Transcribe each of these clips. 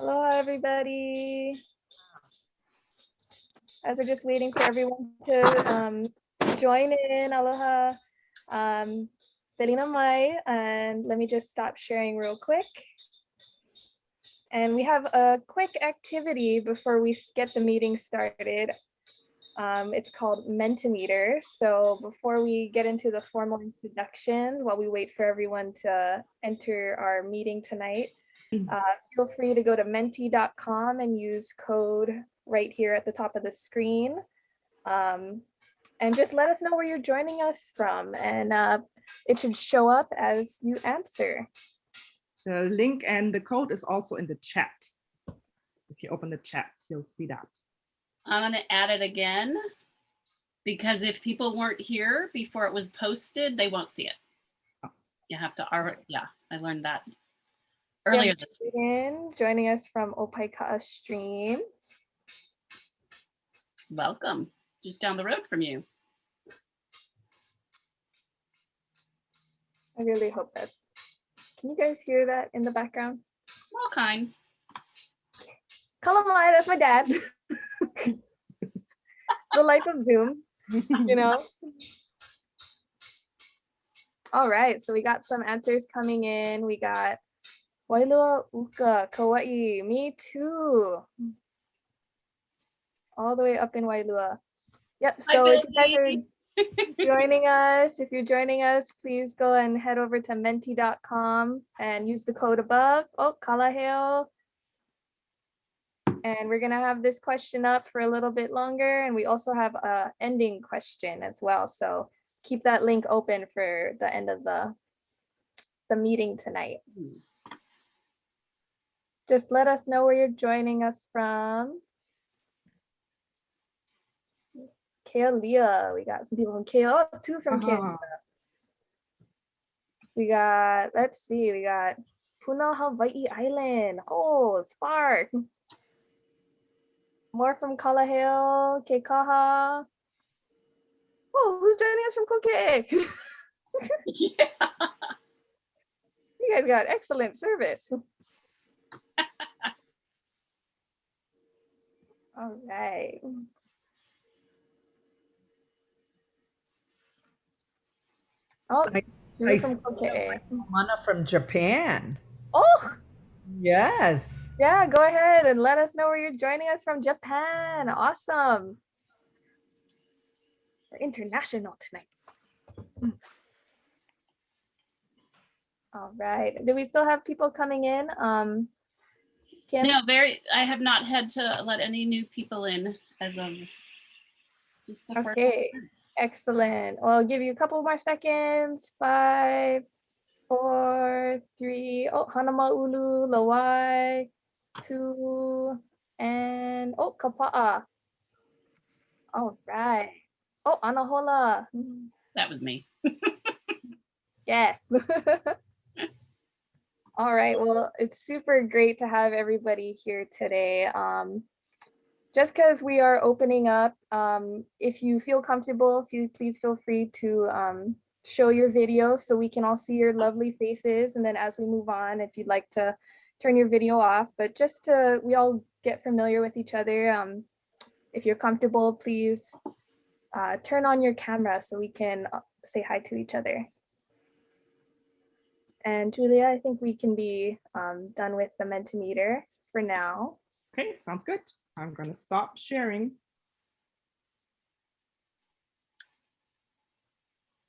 Hello, everybody. As we're just waiting for everyone to join in, aloha. Felina Mai, and let me just stop sharing real quick. And we have a quick activity before we get the meeting started. It's called Mettleimeter. So before we get into the formal introductions, while we wait for everyone to enter our meeting tonight, feel free to go to menti.com and use code right here at the top of the screen. And just let us know where you're joining us from, and it should show up as you answer. The link and the code is also in the chat. If you open the chat, you'll see that. I'm going to add it again, because if people weren't here before it was posted, they won't see it. Oh. You have to, yeah, I learned that earlier this week. Joining us from Opaika'a Stream. Welcome, just down the road from you. I really hope that. Can you guys hear that in the background? All kind. Kalamai, that's my dad. The life of Zoom, you know. All right, so we got some answers coming in. We got Wailua Uka, Kauaʻi, me too. All the way up in Wailua. Yep, so if you guys are joining us, if you're joining us, please go and head over to menti.com and use the code above. Oh, Kalaheo. And we're gonna have this question up for a little bit longer, and we also have a ending question as well. So keep that link open for the end of the meeting tonight. Just let us know where you're joining us from. Kealia, we got some people from Kealia, oh, two from Kealia. We got, let's see, we got Puna, Hawaii Island. Oh, Spark. More from Kalaheo, Kekaha. Oh, who's joining us from Kokeʻe? Yeah. You guys got excellent service. All right. Oh, I from Kokeʻe. Mana from Japan. Oh, yes. Yeah, go ahead and let us know where you're joining us from. Japan. Awesome. We're international tonight. All right. Do we still have people coming in? Kim? No, I have not had to let any new people in as of just the first. Okay, excellent. Well, I'll give you a couple more seconds. 5, 4, 3. Oh, Hanamaulu, Lawai, 2, and oh, Kapa'a. All right. Oh, Anahola. That was me. Yes. All right. Well, it's super great to have everybody here today. Just because we are opening up, if you feel comfortable, please feel free to show your video so we can all see your lovely faces. And then as we move on, if you'd like to turn your video off, but just to we all get familiar with each other. If you're comfortable, please turn on your camera so we can say hi to each other. And Julia, I think we can be done with the Mettleimeter for now. Okay, sounds good. I'm going to stop sharing.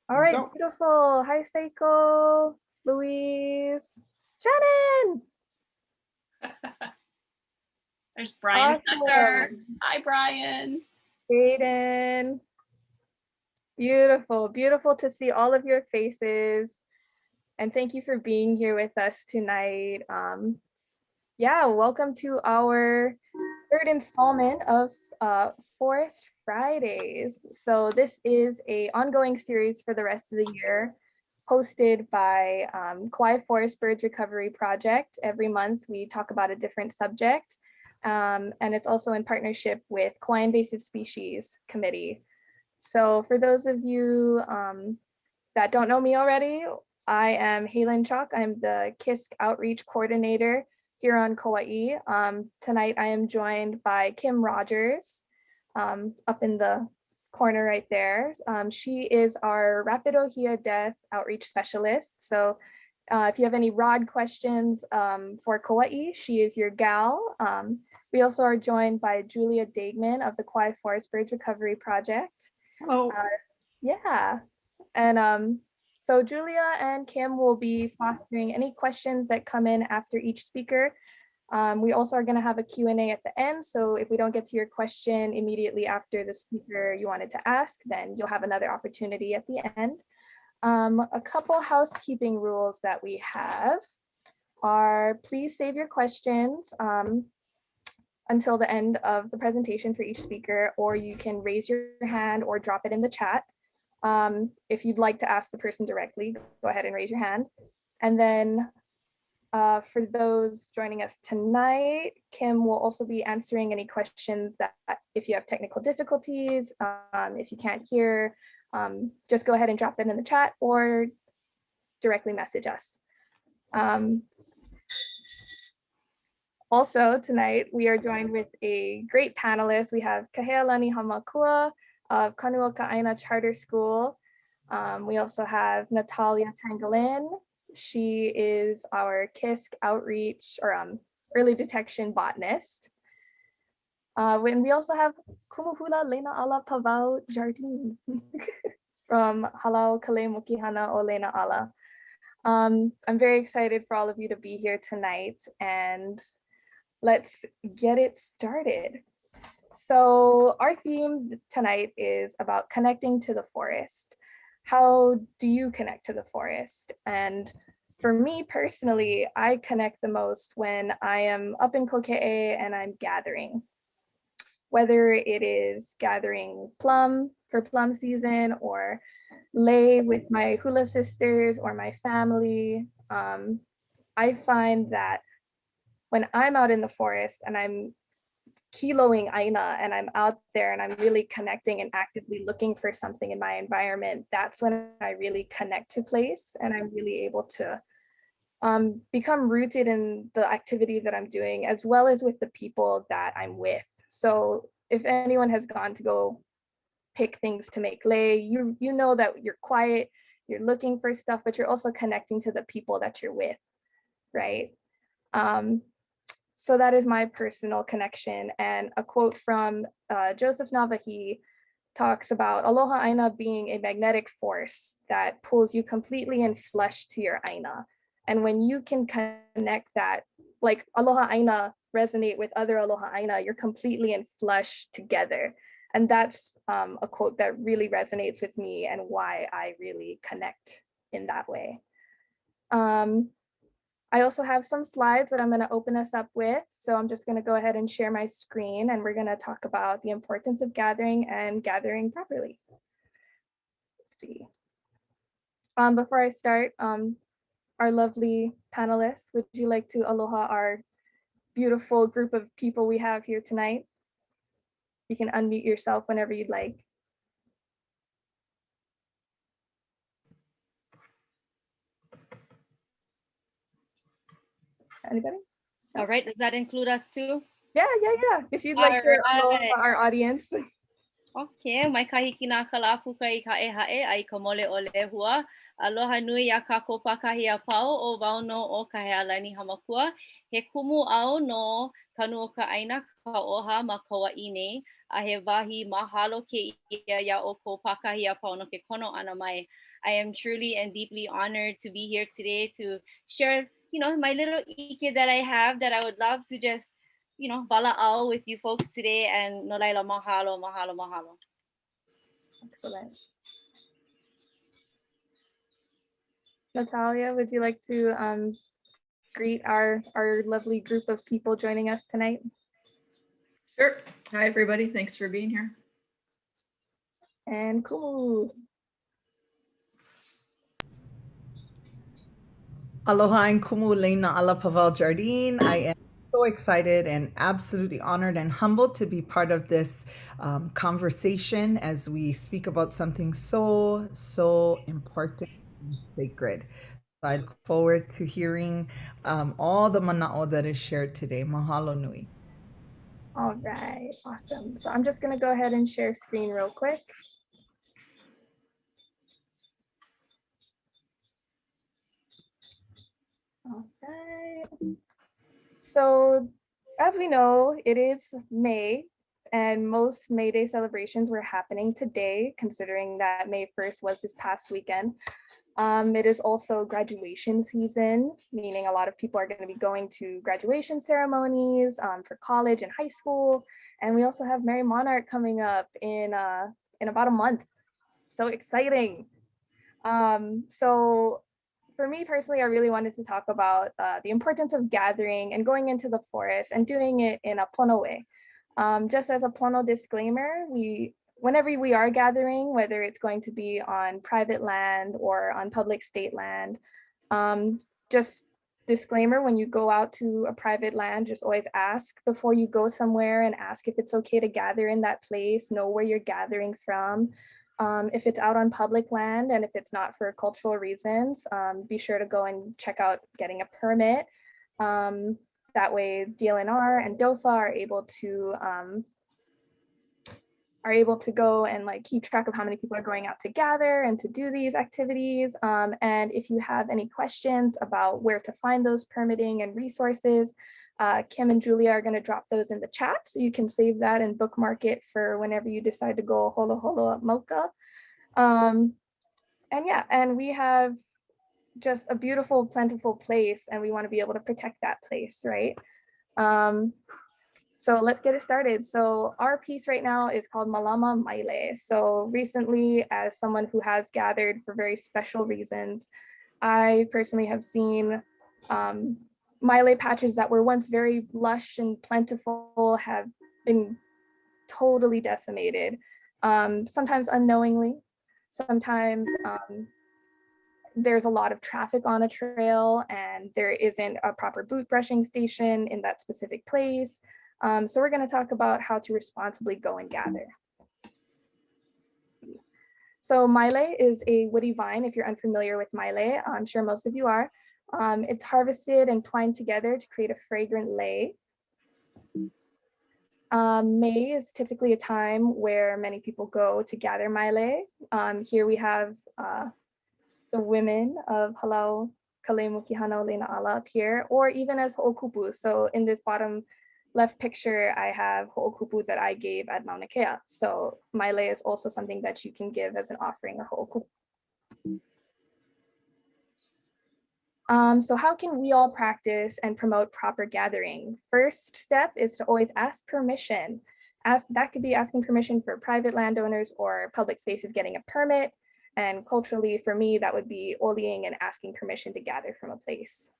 All right, beautiful. Hi, Seiko, Louise, Shannon. There's Brian Awesome. Tucker. Hi, Brian. Aiden. Beautiful, beautiful to see all of your faces. And thank you for being here with us tonight. Yeah, welcome to our third installment of Forest Fridays. So this is an ongoing series for the rest of the year, hosted by Kauaʻi Forest Birds Recovery Project. Every month we talk about a different subject, and it's also in partnership with Kauaʻi Invasive Species Committee. So for those of you that don't know me already, I am Halen Chalk. I'm the KISC Outreach Coordinator here on Kauaʻi. Tonight I am joined by Kim Rogers, up in the corner right there. She is our Rapid Ohia Death Outreach Specialist. So if you have any ROD questions for Kauaʻi, she is your gal. We also are joined by Julia Dagman of the Kauai Forest Birds Recovery Project. Hello. Yeah, and so Julia and Kim will be fostering any questions that come in after each speaker. We also are going to have a Q&A at the end, so if we don't get to your question immediately after the speaker you wanted to ask, then you'll have another opportunity at the end. A couple housekeeping rules that we have are, please save your questions until the end of the presentation for each speaker, or you can raise your hand or drop it in the chat. If you'd like to ask the person directly, go ahead and raise your hand. And then for those joining us tonight, Kim will also be answering any questions that if you have technical difficulties, if you can't hear, just go ahead and drop that in the chat or directly message us. Also tonight, we are joined with a great panelist. We have Kahealani Hamakua of Kanu Ka Aina Charter School. We also have Natalia Tangalin. She is our KISC outreach or early detection botanist. When we also have Kumu Leināʻala Pavao Jardin from Halau Mokihana o Leināʻala. I'm very excited for all of you to be here tonight, and let's get it started. So our theme tonight is about connecting to the forest. How do you connect to the forest? And for me personally, I connect the most when I am up in Kokeʻe and I'm gathering. Whether it is gathering plum for plum season or lei with my hula sisters or my family, I find that when I'm out in the forest and I'm kiloing Aina and I'm out there and I'm really connecting and actively looking for something in my environment, that's when I really connect to place and I'm really able to become rooted in the activity that I'm doing, as well as with the people that I'm with. So if anyone has gone to go pick things to make lei, you know that you're quiet, you're looking for stuff, but you're also connecting to the people that you're with, right? So that is my personal connection. And a quote from Joseph Navahi talks about Aloha Aina being a magnetic force that pulls you completely in flush to your Aina. And when you can connect that, like Aloha Aina resonate with other Aloha Aina, you're completely in flush together. And that's a quote that really resonates with me and why I really connect in that way. I also have some slides that I'm going to open us up with. So I'm just going to go ahead and share my screen, and we're going to talk about the importance of gathering and gathering properly. Let's see. Before I start, our lovely panelists, would you like to aloha our beautiful group of people we have here tonight? You can unmute yourself whenever you'd like. Anybody? All right, does that include us too? Yeah. If you'd like to aloha our audience. Okay, mai kahiki nā kalapuka I ka hae ai ka mole o lehua. Aloha nui a ka kopakahi a pau o wauno o Kahealani Hamakua. He kumu au no Kanu Ka Aina ka oha ma Kauaʻi nei. A he wahi mahalo ke ia ya o kopakahi a pau no ke kono ana mai. I am truly and deeply honored to be here today to share, my little ike that I have that I would love to just bala'au with you folks today, and no laila mahalo, mahalo, mahalo. Excellent. Natalia, would you like to greet our lovely group of people joining us tonight? Sure. Hi, everybody. Thanks for being here. And Kumu. Aloha and Kumu Leināʻala Pavao Jardin. I am so excited and absolutely honored and humbled to be part of this conversation as we speak about something so important and sacred. I look forward to hearing all the mana'o that is shared today. Mahalo nui. All right, awesome. So I'm just gonna go ahead and share screen real quick. All right. So as we know, it is May, and most May Day celebrations were happening today, considering that May 1st was this past weekend. It is also graduation season, meaning a lot of people are going to be going to graduation ceremonies for college and high school. And we also have Merry Monarch coming up in about a month. So exciting. So for me personally, I really wanted to talk about the importance of gathering and going into the forest and doing it in a pono way. Just as a pono disclaimer, whenever we are gathering, whether it's going to be on private land or on public state land, just disclaimer, when you go out to a private land, just always ask before you go somewhere and ask if it's okay to gather in that place, know where you're gathering from. If it's out on public land and if it's not for cultural reasons, be sure to go and check out getting a permit. That way DLNR and DOFA are able to go and like keep track of how many people are going out to gather and to do these activities. And if you have any questions about where to find those permitting and resources, Kim and Julia are going to drop those in the chat, so you can save that and bookmark it for whenever you decide to go holo holo at Mocha. And yeah, and we have just a beautiful, plentiful place, and we want to be able to protect that place, right? So let's get it started. So our piece right now is called Malama Maile. So recently, as someone who has gathered for very special reasons, I personally have seen Maile patches that were once very lush and plentiful have been totally decimated, sometimes unknowingly, sometimes there's a lot of traffic on a trail and there isn't a proper boot brushing station in that specific place. So we're going to talk about how to responsibly go and gather. So Maile is a woody vine. If you're unfamiliar with Maile, I'm sure most of you are. It's harvested and twined together to create a fragrant lei. May is typically a time where many people go to gather Maile. Here we have the women of Halau, Kale Mokihana, Leināʻala up here, or even as ho'okupu. So in this bottom left picture, I have ho'okupu that I gave at Mauna Kea. So Maile is also something that you can give as an offering or ho'okupu. So how can we all practice and promote proper gathering? First step is to always ask permission. That could be asking permission for private landowners or public spaces getting a permit. And culturally, for me, that would be oliing and asking permission to gather from a place.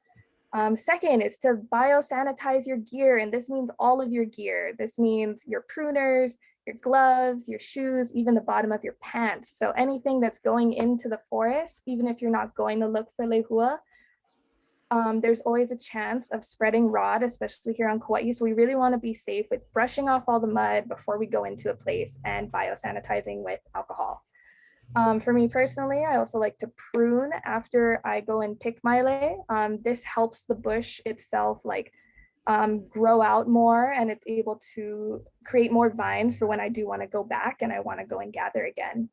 Second is to biosanitize your gear, and this means all of your gear. This means your pruners, your gloves, your shoes, even the bottom of your pants. So anything that's going into the forest, even if you're not going to look for lehua, there's always a chance of spreading rot, especially here on Kauaʻi. So we really want to be safe with brushing off all the mud before we go into a place and biosanitizing with alcohol. For me personally, I also like to prune after I go and pick Maile. This helps the bush itself grow out more, and it's able to create more vines for when I do want to go back and I want to go and gather again.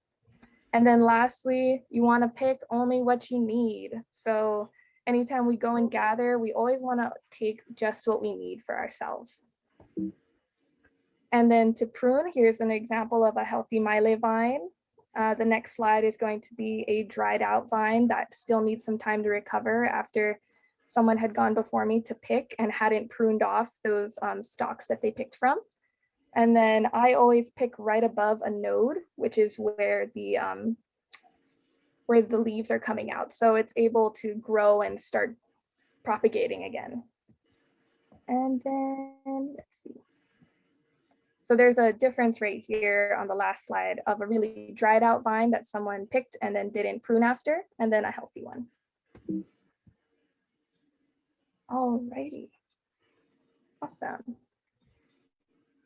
And then lastly, you want to pick only what you need. So anytime we go and gather, we always want to take just what we need for ourselves. And then to prune, here's an example of a healthy Maile vine. The next slide is going to be a dried out vine that still needs some time to recover after someone had gone before me to pick and hadn't pruned off those stalks that they picked from. And then I always pick right above a node, which is where the leaves are coming out. So it's able to grow and start propagating again. And then let's see. So there's a difference right here on the last slide of a really dried out vine that someone picked and then didn't prune after, and then a healthy one. Alrighty, awesome.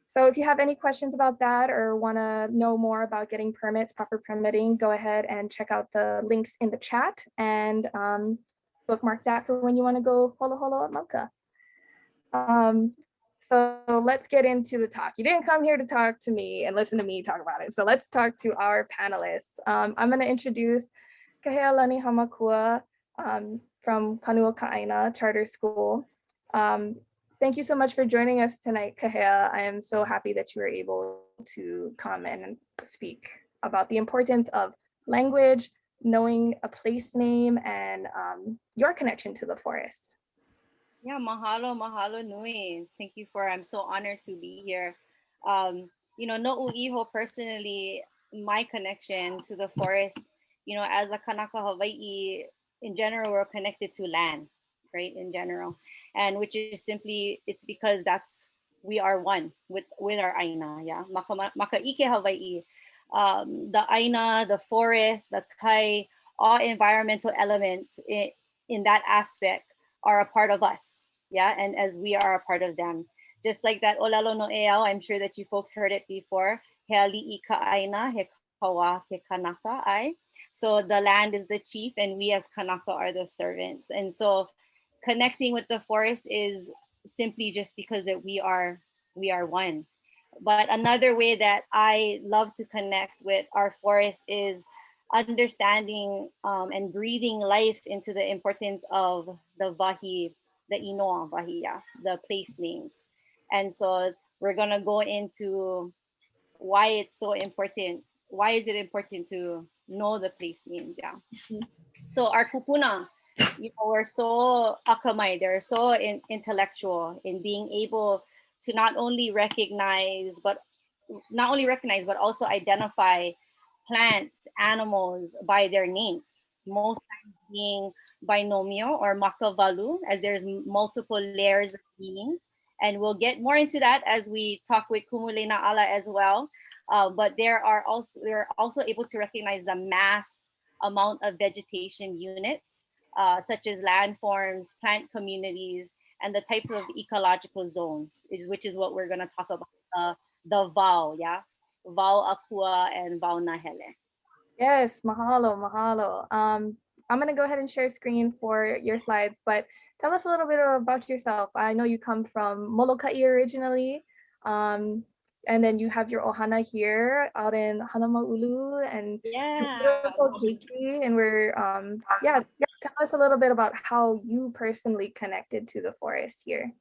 So if you have any questions about that or want to know more about getting permits, proper permitting, go ahead and check out the links in the chat. And bookmark that for when you want to go holo holo at Mauka. So let's get into the talk. You didn't come here to talk to me and listen to me talk about it. So let's talk to our panelists. I'm going to introduce Kahealani Hamakua from Kanu Ka Aina Charter School. Thank you so much for joining us tonight, Kahea. I am so happy that you were able to come and speak about the importance of language, knowing a place name, and your connection to the forest. Yeah, mahalo nui. Thank you I'm so honored to be here. No uiho personally, my connection to the forest, as a Kanaka Hawaii, in general, we're connected to land, right? In general. And which is simply, it's because we are one with our Aina, yeah. Maka ike Hawaii. The Aina, the forest, the kai, all environmental elements in that aspect are a part of us, yeah, and as we are a part of them. Just like that olalo no eao, I'm sure that you folks heard it before. He ali'i ka aina, he kawa ke kanaka ai. So the land is the chief and we as kanaka are the servants. And so connecting with the forest is simply just because that we are one. But another way that I love to connect with our forest is understanding and breathing life into the importance of the vahi, the inoa vahiya, the place names. And so we're gonna go into why it's so important. Why is it important to know the place names? Yeah. So our kupuna, we're so akamai, they're so intellectual in being able to not only recognize, but also identify plants, animals by their names, most times being binomial or makavalu, as there's multiple layers of meaning. And we'll get more into that as we talk with Kumu Leināʻala as well. But we're also able to recognize the mass amount of vegetation units, such as landforms, plant communities, and the type of ecological zones, which is what we're going to talk about, the Vau, yeah? Vau Akua and Vau Nahele. Yes, mahalo. I'm going to go ahead and share screen for your slides, but tell us a little bit about yourself. I know you come from Molokai originally, and then you have your ohana here out in Hanamaulu and beautiful keiki, and we're tell us a little bit about how you personally connected to the forest here.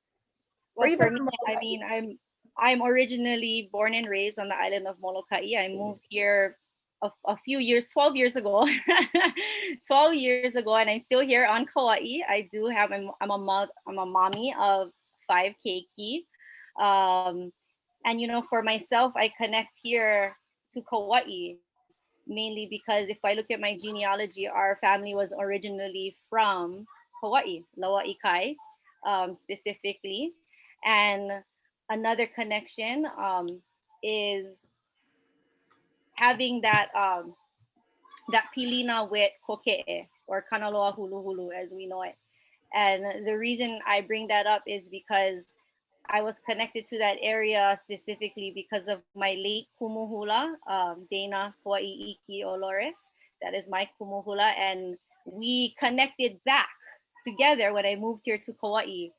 Well, for me, I mean, I'm originally born and raised on the island of Molokai. I moved here a few years, 12 years ago, 12 years ago, and I'm still here on Kauaʻi. I'm a mommy of 5 keiki. And for myself, I connect here to Kauaʻi mainly because if I look at my genealogy, our family was originally from Kauaʻi, Lauaʻikai, specifically. And another connection is having that pilina with Kokeʻe, or Kanaloa Hulu as we know it. And the reason I bring that up is because I was connected to that area specifically because of my late kumuhula, Dana Kauaʻi Iki Olores. That is my kumuhula. And we connected back together when I moved here to Kauaʻi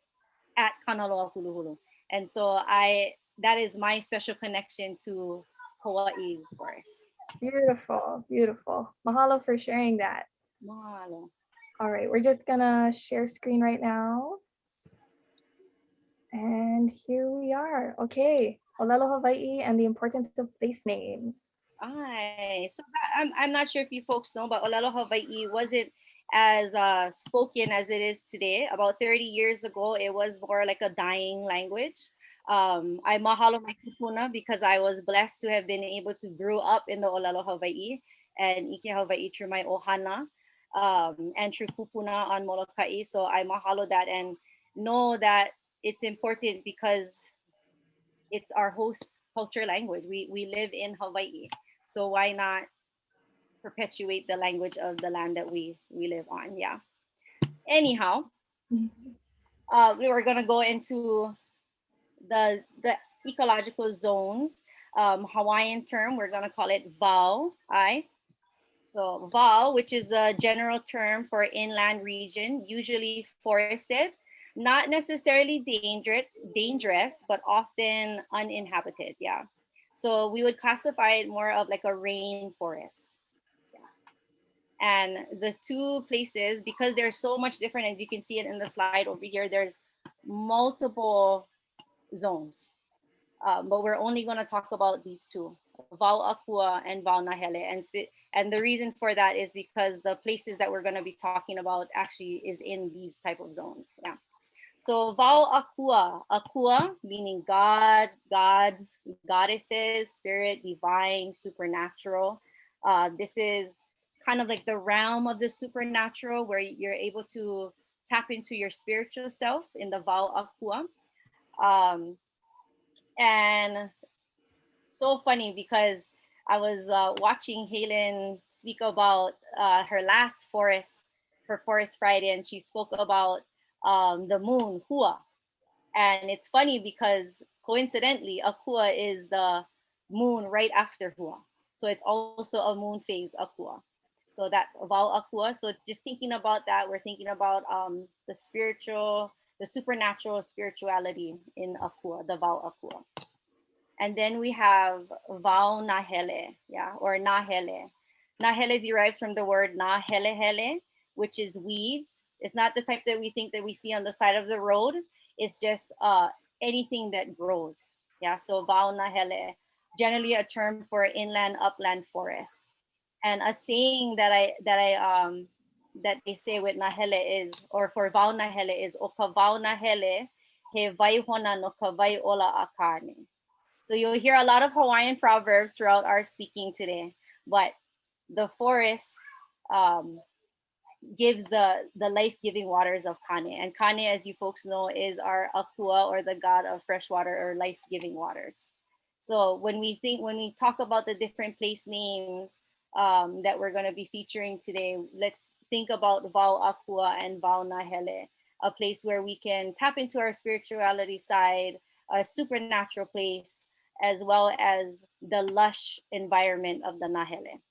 at Kanaloa Hulu. And so that is my special connection to Kauaʻi's forest. Beautiful. Mahalo for sharing that. Mahalo. All right, we're just gonna share screen right now. And here we are. Okay, Olelo Hawaii and the importance of place names. So I'm not sure if you folks know, but Olelo Hawaii wasn't as spoken as it is today. About 30 years ago, it was more like a dying language. I mahalo my kupuna because I was blessed to have been able to grow up in the Olelo Hawaii and Ike Hawaii through my ohana and through kupuna on Molokai. So I mahalo that and know that it's important because it's our host culture language. We live in Hawaii. So why not perpetuate the language of the land that we live on? Yeah. Anyhow, we were gonna go into the ecological zones. Hawaiian term, we're gonna call it Vau. So Val, which is the general term for inland region, usually forested, not necessarily dangerous, but often uninhabited. Yeah. So we would classify it more of like a rainforest. Yeah. And the two places, because they're so much different, as you can see it in the slide over here, there's multiple zones. But we're only going to talk about these two, Kauaʻi and Nahele. And the reason for that is because the places that we're going to be talking about actually is in these type of zones. Yeah. So Akua meaning God, gods, goddesses, spirit, divine, supernatural. This is kind of like the realm of the supernatural where you're able to tap into your spiritual self in the Akua. And so funny because I was watching Helen speak about her last Forest Friday, and she spoke about the moon, Hua. And it's funny because coincidentally, Akua is the moon right after Hua. So it's also a moon phase, Akua. So that Val Akua. So just thinking about that, we're thinking about the supernatural spirituality in Akua, the Val Akua. And then we have Vau Nahele, yeah, or Nahele. Nahele derives from the word Nahelehele, which is weeds. It's not the type that we think that we see on the side of the road. It's just anything that grows. Yeah, so Vau Nahele, generally a term for inland upland forests. And a saying that they say with Nahele is, or for Vau Nahele is, O ka Vau Nahele he vaihona no ka vai ola akane. So you'll hear a lot of Hawaiian proverbs throughout our speaking today, but the forest gives the life-giving waters of Kane. And Kane, as you folks know, is our Akua, or the god of fresh water or life-giving waters. So when we talk about the different place names that we're going to be featuring today, let's think about Vau Akua and Vau Nahele, a place where we can tap into our spirituality side, a supernatural place, as well as the lush environment of the Nahele.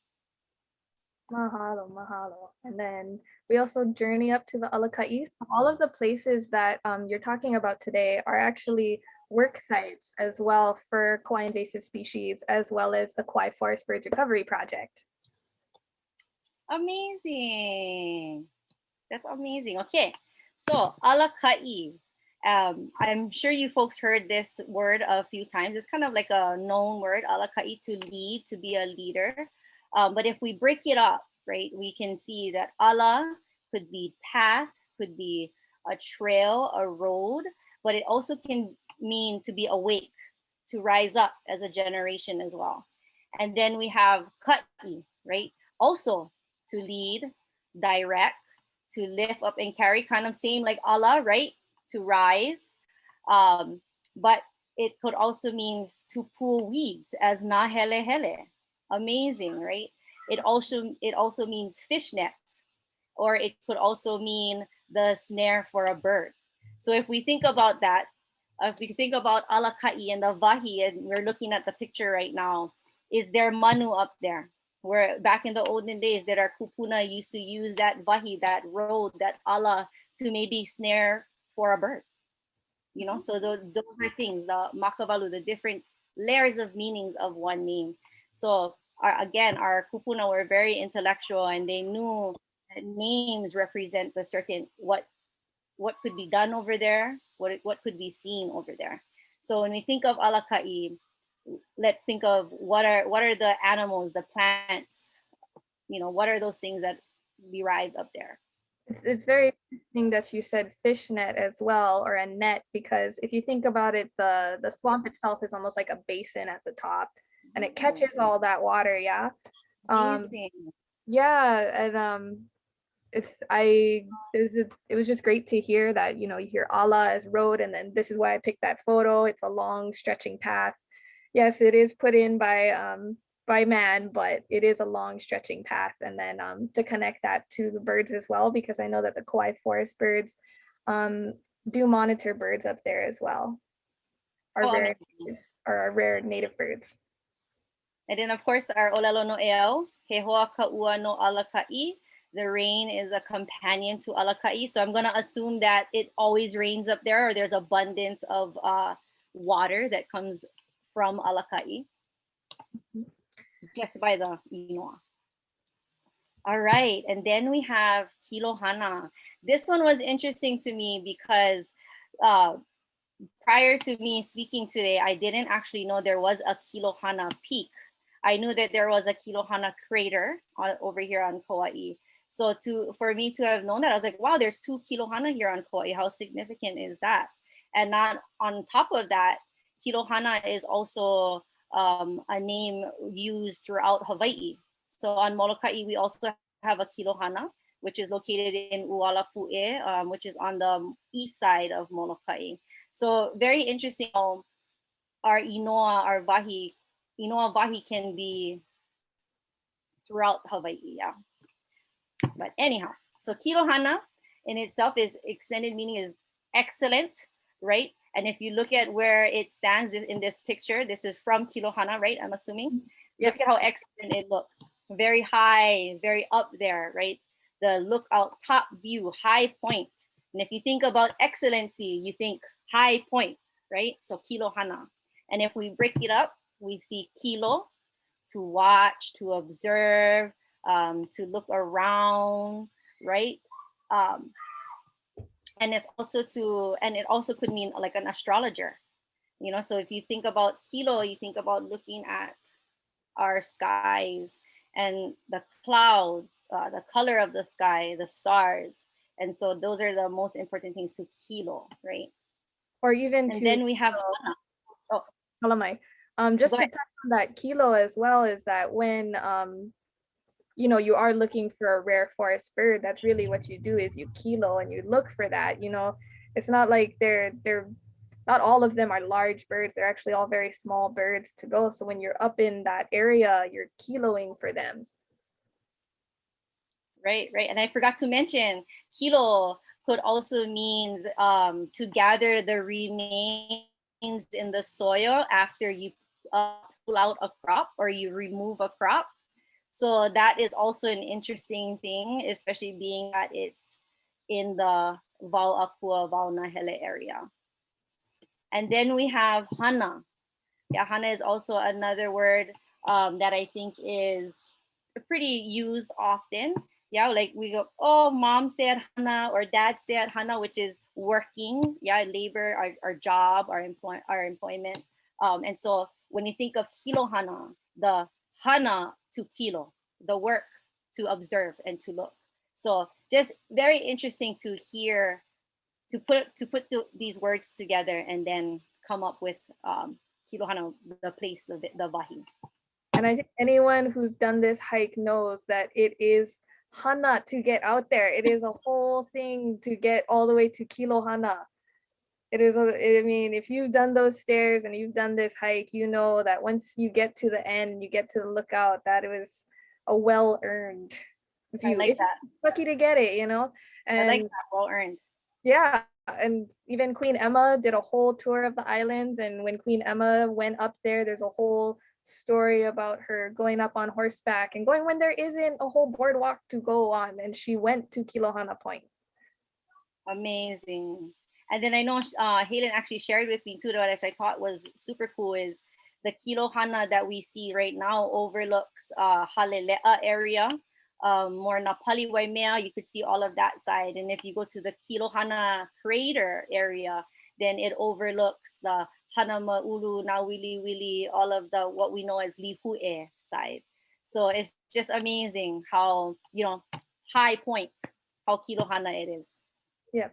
Mahalo, mahalo. And then we also journey up to the Alaka. All of the places that you're talking about today are actually work sites as well for Kauaʻi Invasive Species, as well as the Kauai Forest Birds Recovery Project. Amazing. That's amazing. Okay, so Alaka. I'm sure you folks heard this word a few times. It's kind of like a known word, Alaka, to lead, to be a leader. But if we break it up, right, we can see that ala could be path, could be a trail, a road, but it also can mean to be awake, to rise up as a generation as well. And then we have ka'i, right? Also to lead, direct, to lift up and carry, kind of same like ala, right? To rise. But it could also mean to pull weeds, as nahelehele. Amazing, right? It also means fishnet, or it could also mean the snare for a bird. So if we think about that, if we think about Alaka'i and the Vahi, and we're looking at the picture right now, is there manu up there? Where back in the olden days that our kupuna used to use that Vahi, that road, that ala, to maybe snare for a bird. You know, so those are things, the makavalu, the different layers of meanings of one name. So our kupuna were very intellectual, and they knew that names represent the certain what could be done over there, what could be seen over there. So when we think of Alaka'i, let's think of what are the animals, the plants, you know, what are those things that derive up there. It's very interesting that you said fishnet as well, or a net, because if you think about it, the swamp itself is almost like a basin at the top, and it catches all that water. Yeah. Yeah, and it was just great to hear that, you know, you hear Allah as road, and then this is why I picked that photo. It's a long stretching path. Yes, it is put in by man, but it is a long stretching path. And then to connect that to the birds as well, because I know that the Kauai forest birds do monitor birds up there as well. Our rare native birds. And then of course our Olelo no Eo, He hoa ka'ua no Alaka'i. The rain is a companion to Alaka'i. So I'm going to assume that it always rains up there, or there's abundance of water that comes from Alaka'i just by the inoa. All right, and then we have Kilohana. This one was interesting to me because prior to me speaking today, I didn't actually know there was a Kilohana peak. I knew that there was a Kilohana crater over here on Kauaʻi. So for me to have known that, I was like, wow, there's 2 Kilohana here on Kauaʻi. How significant is that? And not on top of that, Kilohana is also a name used throughout Hawaii. So on Molokaʻi, we also have a Kilohana, which is located in Ualapu'e, which is on the east side of Molokaʻi. So very interesting how our inoa, our wahi, inoa wahi can be throughout Hawaii, yeah. But anyhow, so Kilohana in itself is extended meaning is excellent, right? And if you look at where it stands in this picture, this is from Kilohana, right? I'm assuming. Look at how excellent it looks. Very high, very up there, right? The lookout top view, high point. And if you think about excellency, you think high point, right? So Kilohana. And if we break it up, we see kilo, to watch, to observe, to look around, right? And it's also and it also could mean like an astrologer, you know? So if you think about kilo, you think about looking at our skies and the clouds, the color of the sky, the stars. And so those are the most important things to kilo, right? Or even and then we have Malamai. Just to touch on that kilo as well, is that when you know, you are looking for a rare forest bird, that's really what you do, is you kilo and you look for that. You know, it's not like they're not all of them are large birds. They're actually all very small birds to go. So when you're up in that area, you're kiloing for them. Right. And I forgot to mention, kilo could also mean to gather the remains in the soil after you pull out a crop or you remove a crop. So that is also an interesting thing, especially being that it's in the Wauakua, Waunahele area. And then we have hana. Yeah, hana is also another word that I think is pretty used often. Yeah, like we go, oh, mom stay at hana or dad stay at hana, which is working. Yeah, labor, our job, our employment. And so when you think of kilohana, the hana to kilo, the work to observe and to look. So just very interesting to hear, to put these words together and then come up with Kilohana, the place, the wahi. And I think anyone who's done this hike knows that it is hana to get out there. It is a whole thing to get all the way to Kilohana. It is, I mean, if you've done those stairs and you've done this hike, you know that once you get to the end, you get to the lookout, that it was a well-earned view. I like that. Lucky to get it, you know? And I like that, well-earned. Yeah, and even Queen Emma did a whole tour of the islands, and when Queen Emma went up there, there's a whole story about her going up on horseback and going when there isn't a whole boardwalk to go on, and she went to Kilohana Point. Amazing. And then I know Halen actually shared with me too, which I thought was super cool, is the Kilohana that we see right now overlooks Halele'a area, more Napali Waimea, you could see all of that side. And if you go to the Kilohana crater area, then it overlooks the Hanamaulu, Nawili, all of the what we know as Lihu'e side. So it's just amazing how, you know, high point, how Kilohana it is. Yeah.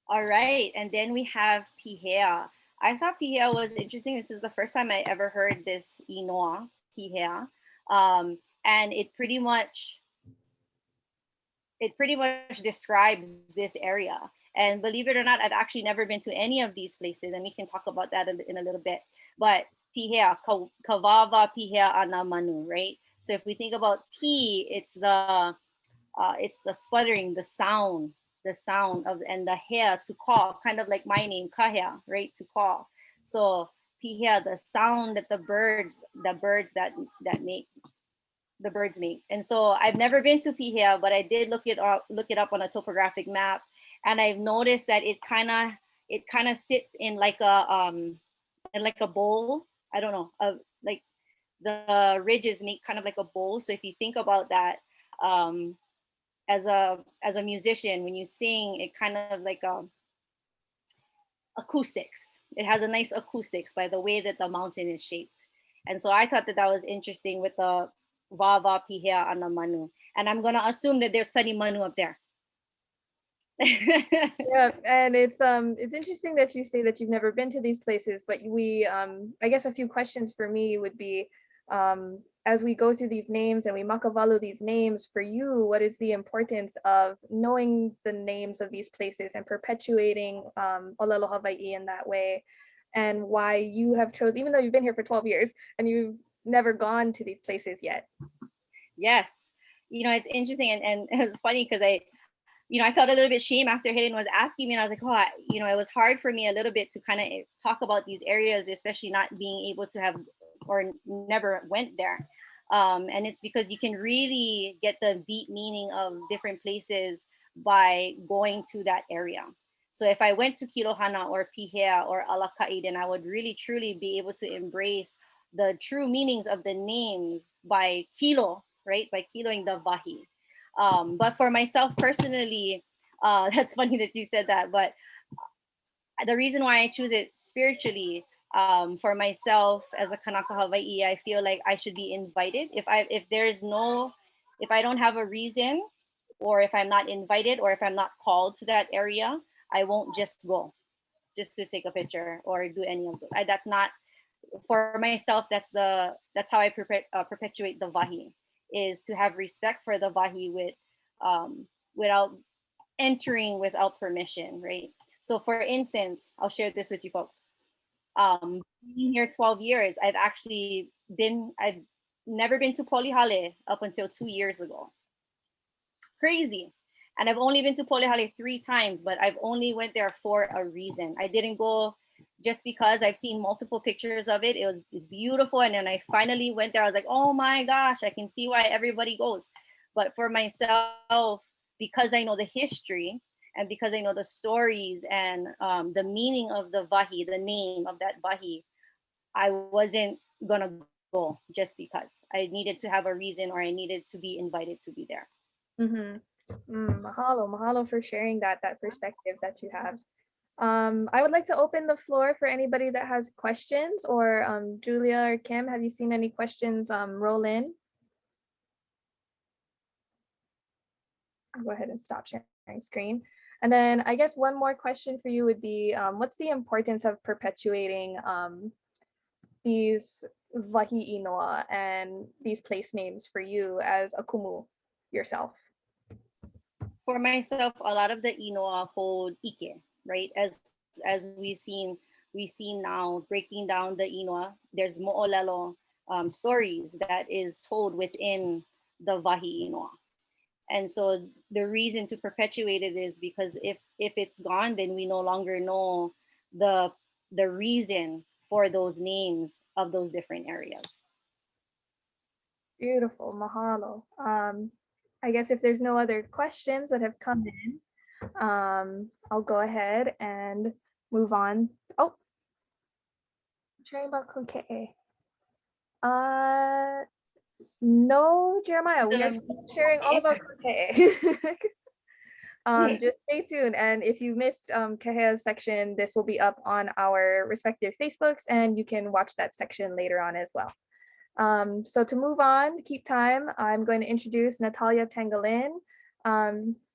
All right, and then we have Pihea. I thought Pihea was interesting. This is the first time I ever heard this inoa, Pihea. And it pretty much describes this area. And believe it or not, I've actually never been to any of these places, and we can talk about that in a little bit. But Pihea, Kawava Pihea ana manu, right? So if we think about P, it's the sputtering, the sound of, and the hair, to call, kind of like my name, Kahea, right? To call. So Pihea, the sound that the birds make. The birds make. And so I've never been to Pihea, but I did look it up on a topographic map, and I've noticed that it kind of sits in like a bowl. I don't know, like the ridges make kind of like a bowl. So if you think about that, as a musician, when you sing, it kind of like acoustics. It has a nice acoustics by the way that the mountain is shaped. And so I thought that was interesting with the Vava, Pihea, and the Manu. And I'm gonna assume that there's plenty Manu up there. Yeah, and it's interesting that you say that you've never been to these places, but we I guess a few questions for me would be, as we go through these names and we makavalu these names, for you, what is the importance of knowing the names of these places and perpetuating Olelo Hawaii in that way, and why you have chosen, even though you've been here for 12 years and you've never gone to these places yet? Yes, it's interesting, and it's funny because I felt a little bit shame after Hayden was asking me, and I was like, oh, it was hard for me a little bit to kind of talk about these areas, especially not being able to have or never went there. And it's because you can really get the deep meaning of different places by going to that area. So if I went to Kilohana or Pihea or Alaka, then I would really truly be able to embrace the true meanings of the names by kilo, right? By kiloing the vahi. But for myself personally, that's funny that you said that, but the reason why I choose it spiritually, for myself as a Kanaka Hawaii, I feel like I should be invited. If I don't have a reason, or if I'm not invited, or if I'm not called to that area, I won't just go just to take a picture or do any of it. That's not, for myself, that's how I perpetuate the vahi, is to have respect for the vahi without entering without permission, right? So for instance, I'll share this with you folks. Being here 12 years, I've never been to Polihale up until 2 years ago. Crazy. And I've only been to Polihale 3 times, but I've only went there for a reason. I didn't go just because I've seen multiple pictures of it. It's beautiful. And then I finally went there. I was like, oh my gosh, I can see why everybody goes. But for myself, because I know the history and because I know the stories and the meaning of the vahi, the name of that vahi, I wasn't gonna go just because. I needed to have a reason, or I needed to be invited to be there. Mahalo for sharing that perspective that you have. I would like to open the floor for anybody that has questions, or Julia or Kim, have you seen any questions roll in? I'll go ahead and stop sharing screen. And then I guess one more question for you would be, what's the importance of perpetuating these wahi inoa and these place names for you as a kumu yourself? For myself, a lot of the inoa hold ike, right? As we've seen now, breaking down the inoa, there's mo'olelo stories that is told within the wahi inoa. And so the reason to perpetuate it is because if it's gone, then we no longer know the reason for those names of those different areas. Beautiful, mahalo. I guess if there's no other questions that have come in, I'll go ahead and move on. Oh, I'm sharing about Koke'e. No, Jeremiah, we are sharing all about Koke'e. Just stay tuned, and if you missed Kahea's section, this will be up on our respective Facebooks, and you can watch that section later on as well. So to move on, to keep time, I'm going to introduce Natalia Tangalin.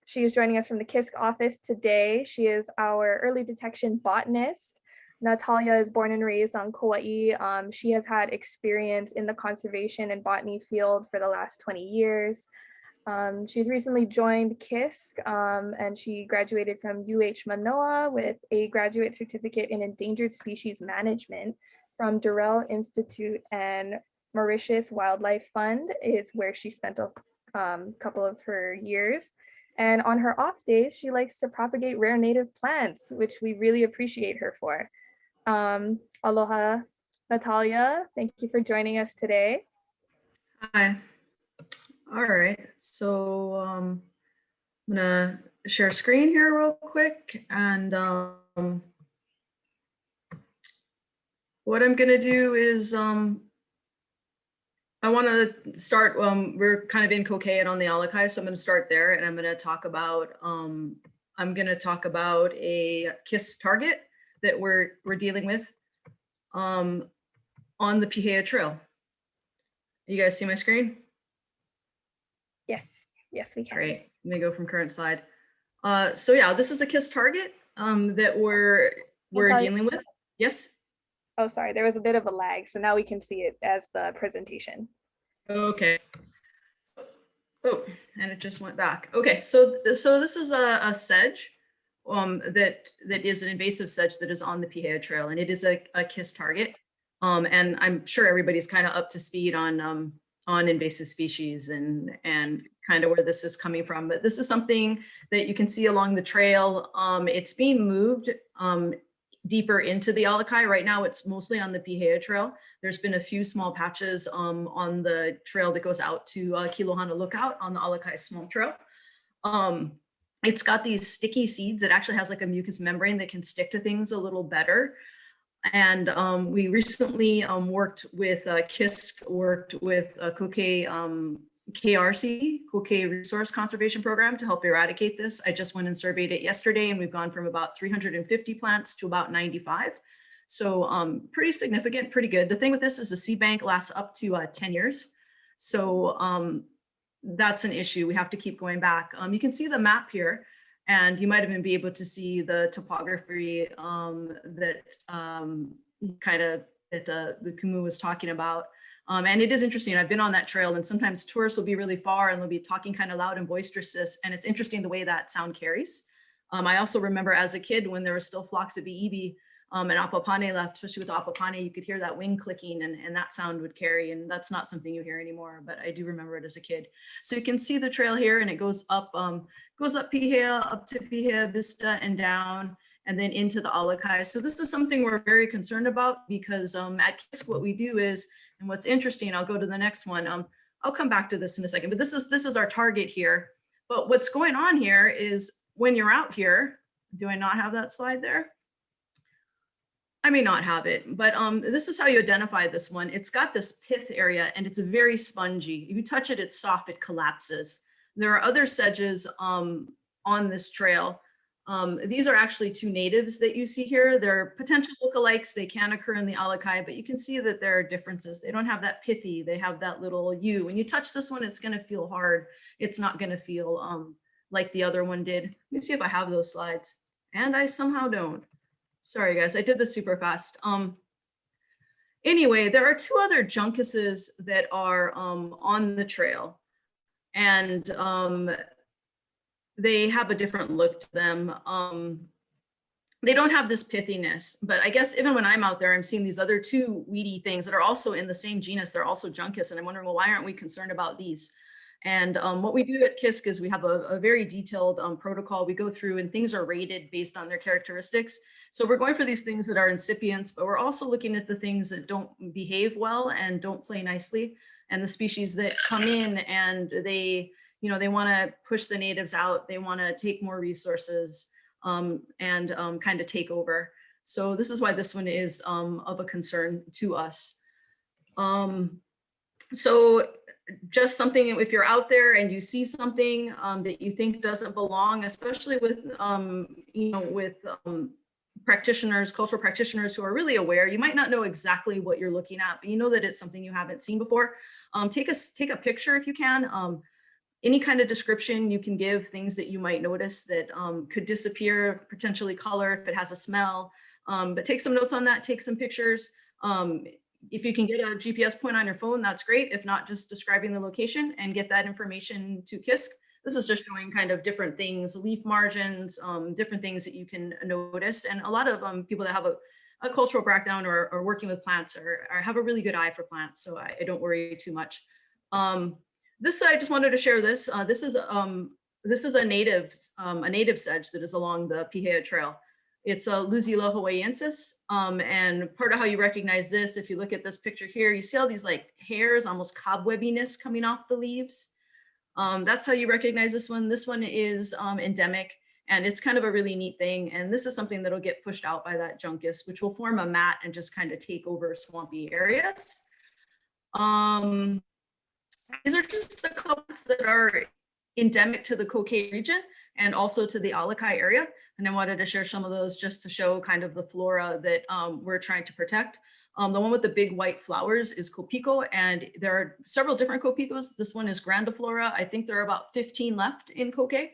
She is joining us from the KISC office today. She is our early detection botanist. Natalia is born and raised on Kauaʻi. She has had experience in the conservation and botany field for the last 20 years. She's recently joined KISC, and she graduated from UH Manoa with a graduate certificate in endangered species management from Durrell Institute, and Mauritius Wildlife Fund is where she spent a couple of her years. And on her off days, she likes to propagate rare native plants, which we really appreciate her for. Aloha, Natalia, thank you for joining us today. Hi. All right. So I'm gonna share screen here real quick, and what I'm gonna do is I want to start. We're kind of in Kokeʻe and on the Alaka, so I'm going to start there, and I'm going to talk about a KISC target that we're dealing with on the Pihea Trail. You guys see my screen? Yes, yes, we can. Great. Let me go from current slide. So yeah, this is a KISC target that we're dealing with. Yes. Oh, sorry, there was a bit of a lag, so now we can see it as the presentation. Okay. Oh, and it just went back. Okay, so this is a sedge that is an invasive sedge that is on the Pihea Trail, and it is a KISC target. And I'm sure everybody's kind of up to speed on invasive species and kind of where this is coming from. But this is something that you can see along the trail. It's being moved deeper into the Alaka. Right now, it's mostly on the Pihea Trail. There's been a few small patches on the trail that goes out to Kilohana Lookout on the Alaka Swamp Trail. It's got these sticky seeds that actually has like a mucous membrane that can stick to things a little better. And we recently worked with KISC, worked with Kokeʻe KRC, Kokeʻe Resource Conservation Program, to help eradicate this. I just went and surveyed it yesterday, and we've gone from about 350 plants to about 95. So pretty significant, pretty good. The thing with this is the seed bank lasts up to 10 years. So that's an issue. We have to keep going back. You can see the map here, and you might even be able to see the topography that the Kumu was talking about. And it is interesting. I've been on that trail, and sometimes tourists will be really far and they'll be talking kind of loud and boisterous. And it's interesting the way that sound carries. I also remember as a kid when there were still flocks of biibi and apapane left, especially with apapane, you could hear that wing clicking and that sound would carry. And that's not something you hear anymore, but I do remember it as a kid. So you can see the trail here, and it goes up Pihea, up to Pihea Vista and down, and then into the Alaka. So this is something we're very concerned about because at KISC, what we do is, and what's interesting, I'll go to the next one. I'll come back to this in a second, but this is our target here. But what's going on here is when you're out here, do I not have that slide there? I may not have it, but this is how you identify this one. It's got this pith area, and it's very spongy. If you touch it, it's soft, it collapses. There are other sedges on this trail. These are actually two natives that you see here. They're potential lookalikes. They can occur in the Alaka, but you can see that there are differences. They don't have that pithy. They have that little U. When you touch this one, it's going to feel hard. It's not going to feel like the other one did. Let me see if I have those slides. And I somehow don't. Sorry, guys. I did this super fast. Anyway, there are two other juncuses that are on the trail. And they have a different look to them. They don't have this pithiness, but I guess even when I'm out there, I'm seeing these other two weedy things that are also in the same genus. They're also juncus, and I'm wondering, well, why aren't we concerned about these? And what we do at KISC is we have a very detailed protocol. We go through and things are rated based on their characteristics. So we're going for these things that are incipients, but we're also looking at the things that don't behave well and don't play nicely, and the species that come in and they want to push the natives out. They want to take more resources and kind of take over. So this is why this one is of a concern to us. So just something, if you're out there and you see something that you think doesn't belong, especially with, practitioners, cultural practitioners who are really aware, you might not know exactly what you're looking at, but you know that it's something you haven't seen before. Take a picture if you can. Any kind of description you can give, things that you might notice that could disappear, potentially color, if it has a smell, but take some notes on that, take some pictures. If you can get a GPS point on your phone, that's great. If not, just describing the location and get that information to KISC. This is just showing kind of different things, leaf margins, different things that you can notice. And a lot of people that have a cultural background or working with plants or have a really good eye for plants. So I don't worry too much. This, I just wanted to share this. This is a native sedge that is along the Pihea Trail. It's a Luzula hawaiiensis. And part of how you recognize this, if you look at this picture here, you see all these like hairs, almost cobwebbiness coming off the leaves. That's how you recognize this one. This one is endemic, and it's kind of a really neat thing. And this is something that'll get pushed out by that juncus, which will form a mat and just kind of take over swampy areas. These are just the plants that are endemic to the Kokeʻe region and also to the Alaka area. And I wanted to share some of those just to show kind of the flora that we're trying to protect. The one with the big white flowers is Kopiko, and there are several different Kopikos. This one is grandiflora. I think there are about 15 left in Kokeʻe.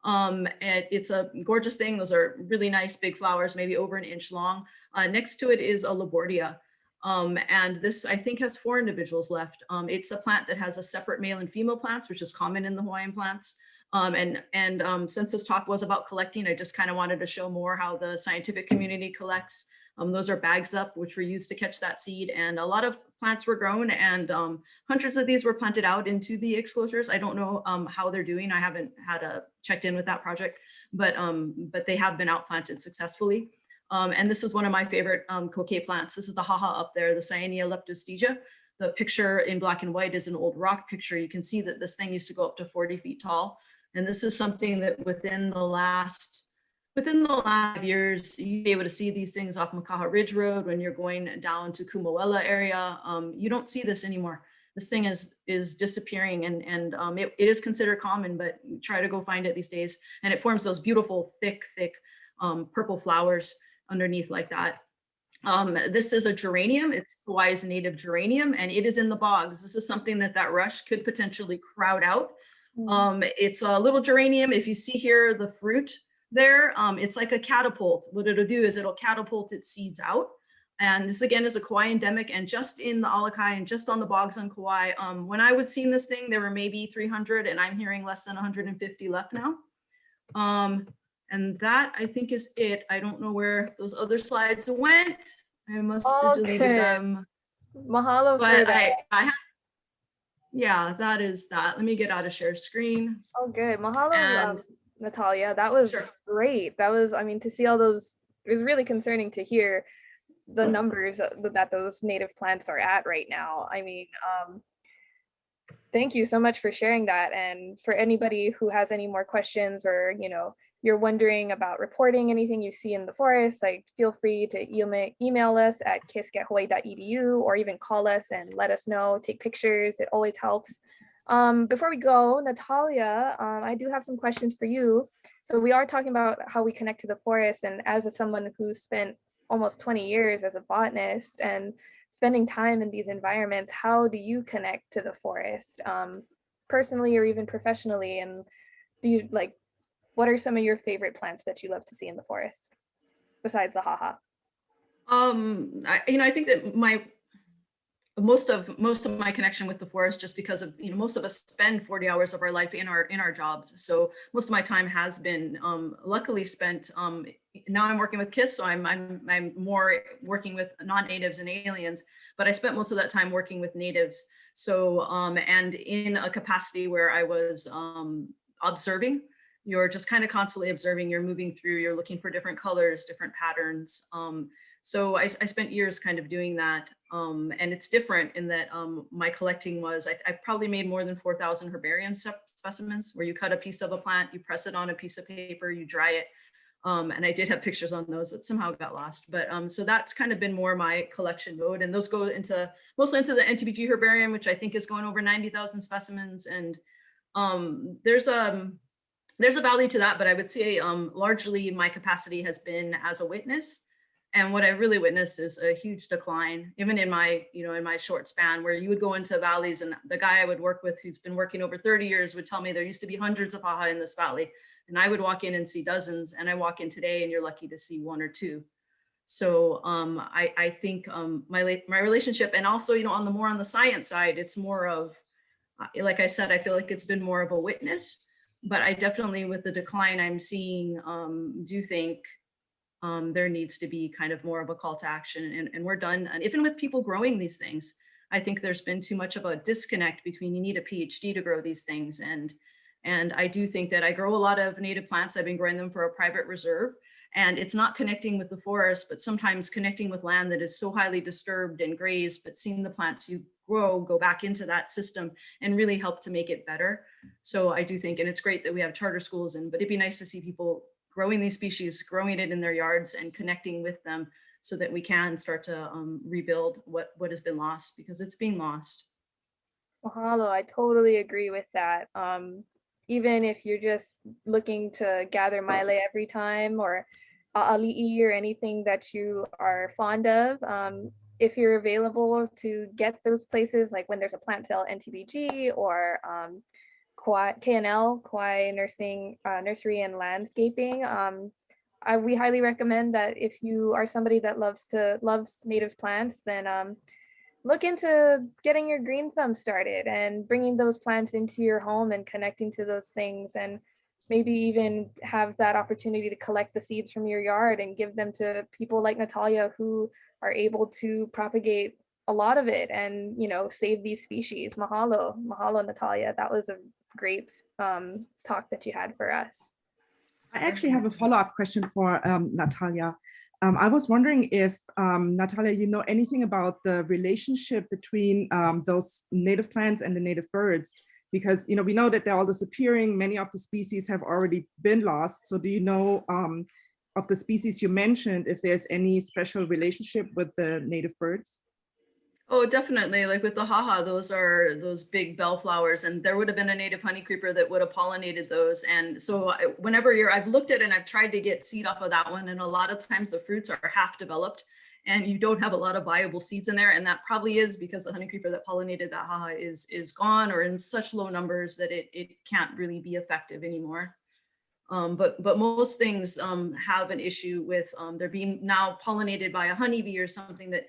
And it's a gorgeous thing. Those are really nice big flowers, maybe over an inch long. Next to it is a Labordia. And this, I think, has 4 individuals left. It's a plant that has a separate male and female plants, which is common in the Hawaiian plants. Since this talk was about collecting, I just kind of wanted to show more how the scientific community collects. Those are bags up, which were used to catch that seed. And a lot of plants were grown, and hundreds of these were planted out into the exclosures. I don't know how they're doing. I haven't had checked in with that project, but they have been outplanted successfully. And this is one of my favorite Kokeʻe plants. This is the haha up there, the Cyanea leptostegia. The picture in black and white is an old rock picture. You can see that this thing used to go up to 40 feet tall. And this is something that within the last 5 years, you'll be able to see these things off Makaha Ridge Road when you're going down to Kumoʻela area. You don't see this anymore. This thing is disappearing, and it is considered common, but try to go find it these days. And it forms those beautiful, thick purple flowers underneath like that. This is a geranium. It's Kauai's native geranium, and it is in the bogs. This is something that rush could potentially crowd out. It's a little geranium. If you see here the fruit there, it's like a catapult. What it'll do is it'll catapult its seeds out. And this again is a Kauai endemic, and just in the Alakai and just on the bogs on Kauai. When I would see this thing, there were maybe 300, and I'm hearing less than 150 left now. And that, I think, is it. I don't know where those other slides went. I must have deleted them. Mahalo for that. Yeah, that is that. Let me get out of share screen. Oh, good. Mahalo, Natalia. That was great. That was, I mean, to see all those, it was really concerning to hear the numbers that those native plants are at right now. I mean, thank you so much for sharing that. And for anybody who has any more questions, or, you know, you're wondering about reporting anything you see in the forest, like feel free to email us at kisc@hawaii.edu, or even call us and let us know, take pictures. It always helps. Before we go, Natalia, I do have some questions for you. So we are talking about how we connect to the forest, and as someone who's spent almost 20 years as a botanist and spending time in these environments, how do you connect to the forest, personally or even professionally? And do you what are some of your favorite plants that you love to see in the forest besides the haha? I think that most of my connection with the forest, just because of, most of us spend 40 hours of our life in our jobs. So most of my time has been luckily spent. Now I'm working with KISC, so I'm more working with non-natives and aliens, but I spent most of that time working with natives. So and in a capacity where I was observing. You're just kind of constantly observing, you're moving through, you're looking for different colors, different patterns. So I spent years kind of doing that. And it's different in that my collecting was, I probably made more than 4,000 herbarium specimens, where you cut a piece of a plant, you press it on a piece of paper, you dry it. And I did have pictures on those that somehow got lost. But so that's kind of been more my collection mode. And those go mostly into the NTBG herbarium, which I think is going over 90,000 specimens. And there's a value to that, but I would say largely my capacity has been as a witness. And what I really witnessed is a huge decline, even in my, in my short span, where you would go into valleys, and the guy I would work with, who's been working over 30 years, would tell me there used to be hundreds of haha in this valley. And I would walk in and see dozens, and I walk in today and you're lucky to see 1 or 2. So I think my relationship, and also, on the science side, it's more of, like I said, I feel like it's been more of a witness. But I definitely, with the decline I'm seeing, do think there needs to be kind of more of a call to action, and we're done. And even with people growing these things, I think there's been too much of a disconnect between, you need a PhD to grow these things. And I do think that I grow a lot of native plants. I've been growing them for a private reserve. And it's not connecting with the forest, but sometimes connecting with land that is so highly disturbed and grazed, but seeing the plants you grow go back into that system and really help to make it better. So I do think, and it's great that we have charter schools, but it'd be nice to see people growing these species, growing it in their yards and connecting with them so that we can start to rebuild what has been lost, because it's being lost. Mahalo, I totally agree with that. Even if you're just looking to gather maile every time, or a'ali'i, or anything that you are fond of, if you're available to get those places, like when there's a plant sale, NTBG, or KNL, Kauaʻi Nursery and Landscaping, we highly recommend that if you are somebody that loves native plants, then look into getting your green thumb started and bringing those plants into your home and connecting to those things, and maybe even have that opportunity to collect the seeds from your yard and give them to people like Natalia, who are able to propagate a lot of it and, you know, save these species. Mahalo, Natalia. That was a great talk that you had for us. I actually have a follow-up question for Natalia. I was wondering if, Natalia, you know anything about the relationship between those native plants and the native birds? Because, you know, we know that they're all disappearing. Many of the species have already been lost. So do you know of the species you mentioned, if there's any special relationship with the native birds? Oh, definitely. Like with the haha, those are those big bellflowers, and there would have been a native honey creeper that would have pollinated those. And so whenever I've looked at it and I've tried to get seed off of that one, and a lot of times the fruits are half developed and you don't have a lot of viable seeds in there. And that probably is because the honey creeper that pollinated that haha is gone, or in such low numbers that it can't really be effective anymore. But most things have an issue with they're being now pollinated by a honeybee or something that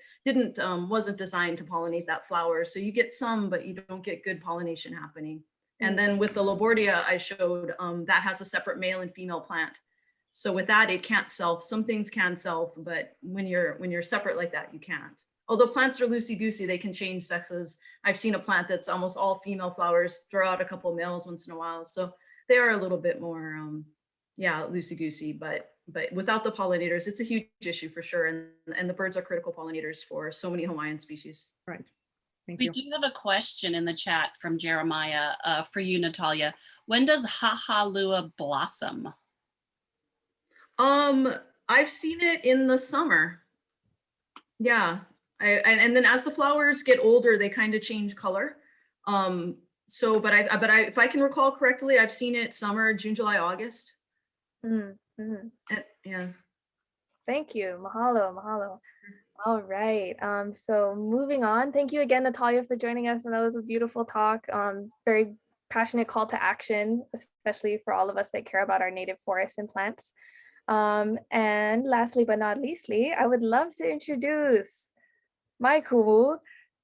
wasn't designed to pollinate that flower. So you get some, but you don't get good pollination happening. And then with the Labordia I showed, that has a separate male and female plant. So with that, it can't self. Some things can self, but when you're separate like that, you can't. Although plants are loosey-goosey, they can change sexes. I've seen a plant that's almost all female flowers, throw out a couple of males once in a while. So they are a little bit more, loosey-goosey, but without the pollinators, it's a huge issue for sure. And the birds are critical pollinators for so many Hawaiian species. Right. Thank you. We do have a question in the chat from Jeremiah for you, Natalia. When does hahalua blossom? I've seen it in the summer. Yeah. And then as the flowers get older, they kind of change color. So, but if I can recall correctly, I've seen it summer, June, July, August. Mm-hmm. Yeah. Thank you. Mahalo. All right. So moving on. Thank you again, Natalia, for joining us. And that was a beautiful talk. Very passionate call to action, especially for all of us that care about our native forests and plants. And lastly, but not leastly, I would love to introduce my kumu,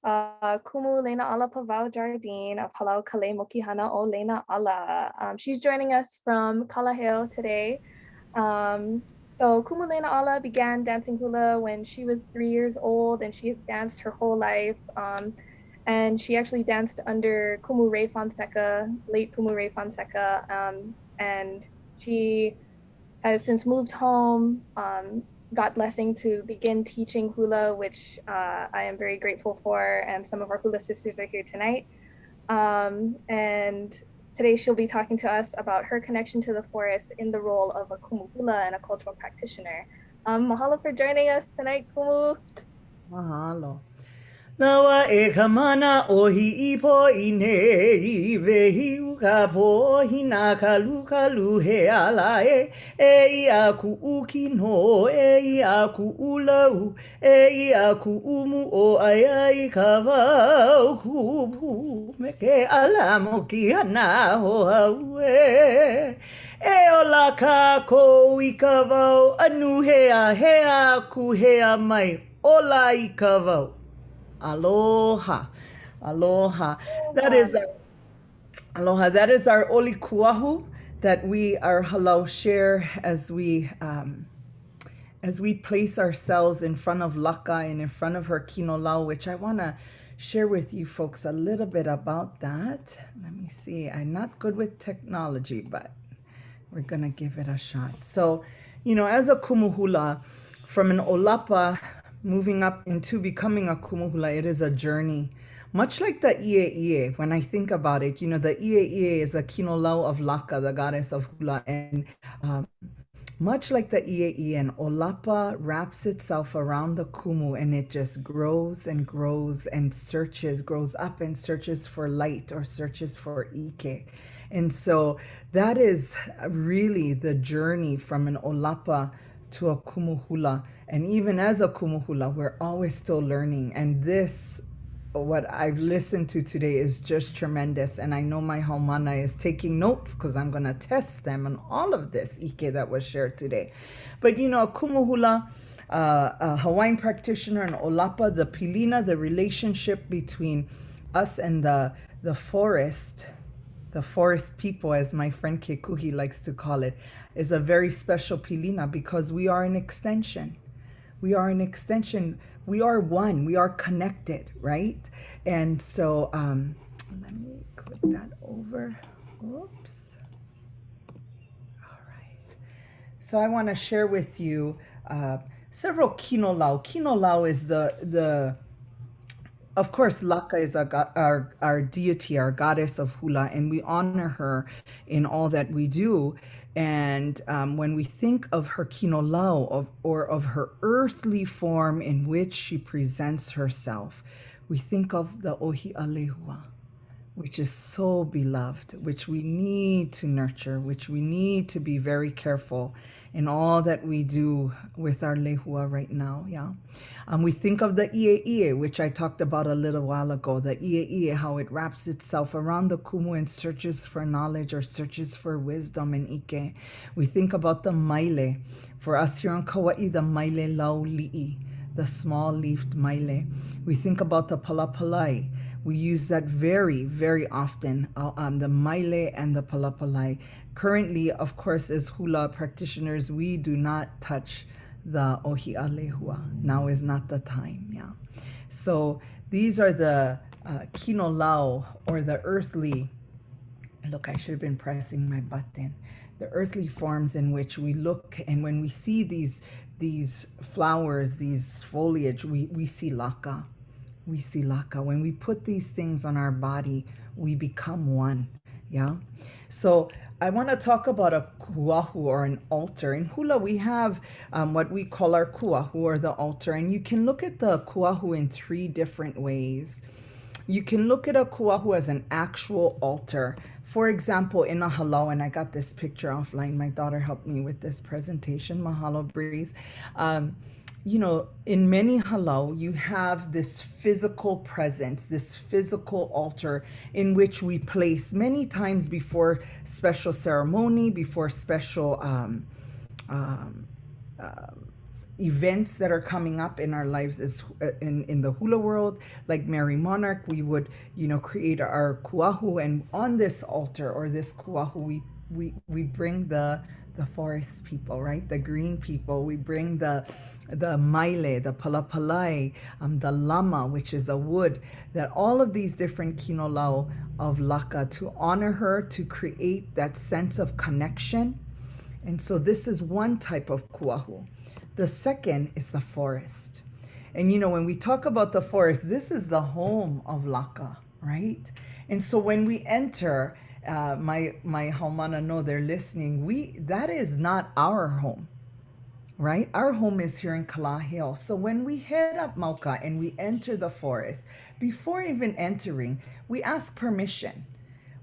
Kumu Leināʻala Pavao Jardin of Halau Kale Mokihana o Leināʻala. She's joining us from Kalaheo today. So Kumu Leināʻala began dancing hula when she was 3 years old, and she has danced her whole life. And she actually danced under Kumu Ray Fonseca, late Kumu Ray Fonseca, and she has since moved home, got blessing to begin teaching hula, which I am very grateful for, and some of our hula sisters are here tonight. And today she'll be talking to us about her connection to the forest in the role of a kumu hula and a cultural practitioner. Mahalo for joining us tonight, Kumu. Mahalo. Nawa e ka mana ohi I po I nei vehi uka po hina kalu he ala e aku uki no e aku ulau e aku umu o ai ka wau kupu me ke ala Mokihana ho haue e ola ka ko I ka wau anu he aku he mai ola I ka wau. Aloha. That is aloha. That is our oli kuahu that we, our halau, share as we place ourselves in front of Laka and in front of her kinolau, which I want to share with you folks a little bit about that. Let me see. I'm not good with technology, but we're gonna give it a shot. So you know, as a kumu hula, from an olapa moving up into becoming a kumu hula, it is a journey. Much like the Ie, when I think about it, you know, the Ie is a kinolau of Laka, the goddess of hula, and much like the Ie, and olapa wraps itself around the kumu, and it just grows and grows and grows up and searches for light or searches for Ike. And so that is really the journey from an olapa to a kumu hula. And even as a kumu hula, we're always still learning. And this, what I've listened to today, is just tremendous. And I know my haumana is taking notes because I'm going to test them on all of this Ike that was shared today. But you know, a kumu hula, a Hawaiian practitioner, and olapa, the pilina, the relationship between us and the forest people, as my friend Kekuhi likes to call it, is a very special pilina because we are an extension. We are an extension. We are one. We are connected, right? And so let me click that over. Oops. All right. So I want to share with you several kinolau. Kinolau is the of course, Laka is our deity, our goddess of hula, and we honor her in all that we do. And when we think of her kinolau, or of her earthly form in which she presents herself, we think of the ohi'alehua, which is so beloved, which we need to nurture, which we need to be very careful in all that we do with our lehua right now, yeah. We think of the Ie, which I talked about a little while ago, the Ie, how it wraps itself around the kumu and searches for knowledge or searches for wisdom and Ike. We think about the Maile. For us here on Kauaʻi, the Maile Lauli'i, the small-leafed Maile. We think about the Palapalai. We use that very, very often, the Maile and the Palapalai. Currently, of course, as hula practitioners, we do not touch the ohi'alehua. Now is not the time, yeah. So these are the kinolau, or the earthly, look, I should have been pressing my button, the earthly forms in which we look, and when we see these flowers, these foliage, we see Laka. We see Laka. When we put these things on our body, we become one, yeah? So I want to talk about a kuahu, or an altar. In hula, we have what we call our kuahu, or the altar. And you can look at the kuahu in three different ways. You can look at a kuahu as an actual altar. For example, in a halau, and I got this picture offline. My daughter helped me with this presentation. Mahalo, Breeze. You know, in many halau, you have this physical presence, this physical altar in which we place many times before special ceremony, before special events that are coming up in our lives as in the hula world. Like Mary Monarch, we would, you know, create our kuahu, and on this altar, or this kuahu, we bring the forest people, right? The green people. We bring the maile, the palapalai, the lama, which is a wood, that all of these different kinolau of Laka, to honor her, to create that sense of connection. And so this is one type of kuahu. The second is the forest. And you know, when we talk about the forest, this is the home of Laka, right? And so when we enter, my haumana know, they're listening, that is not our home, right? Our home is here in Kalaheo. So when we head up Mauka and we enter the forest, before even entering, we ask permission.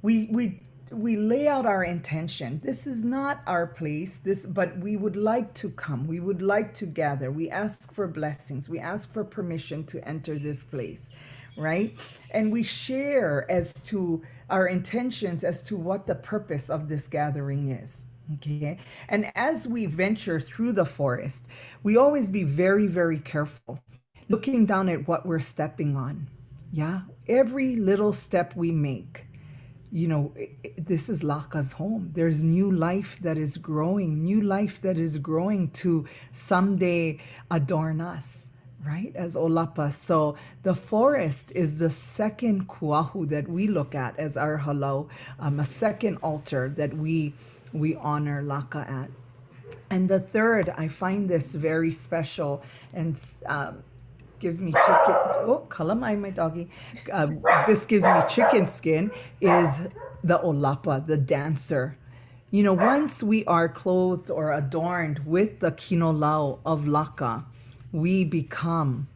We lay out our intention. This is not our place, but we would like to come. We would like to gather. We ask for blessings. We ask for permission to enter this place, right? And we share as to our intentions as to what the purpose of this gathering is. Okay. And as we venture through the forest, we always be very, very careful, looking down at what we're stepping on. Yeah. Every little step we make, you know, this is Laka's home. There's new life that is growing, to someday adorn us, right? As olapa. So the forest is the second kuahu that we look at as our halau, a second altar that we honor Laka at. And the third, I find this very special and gives me chicken. Oh, kalamai, my doggy. This gives me chicken skin. Is the olapa, the dancer. You know, once we are clothed or adorned with the kinolau of Laka, we become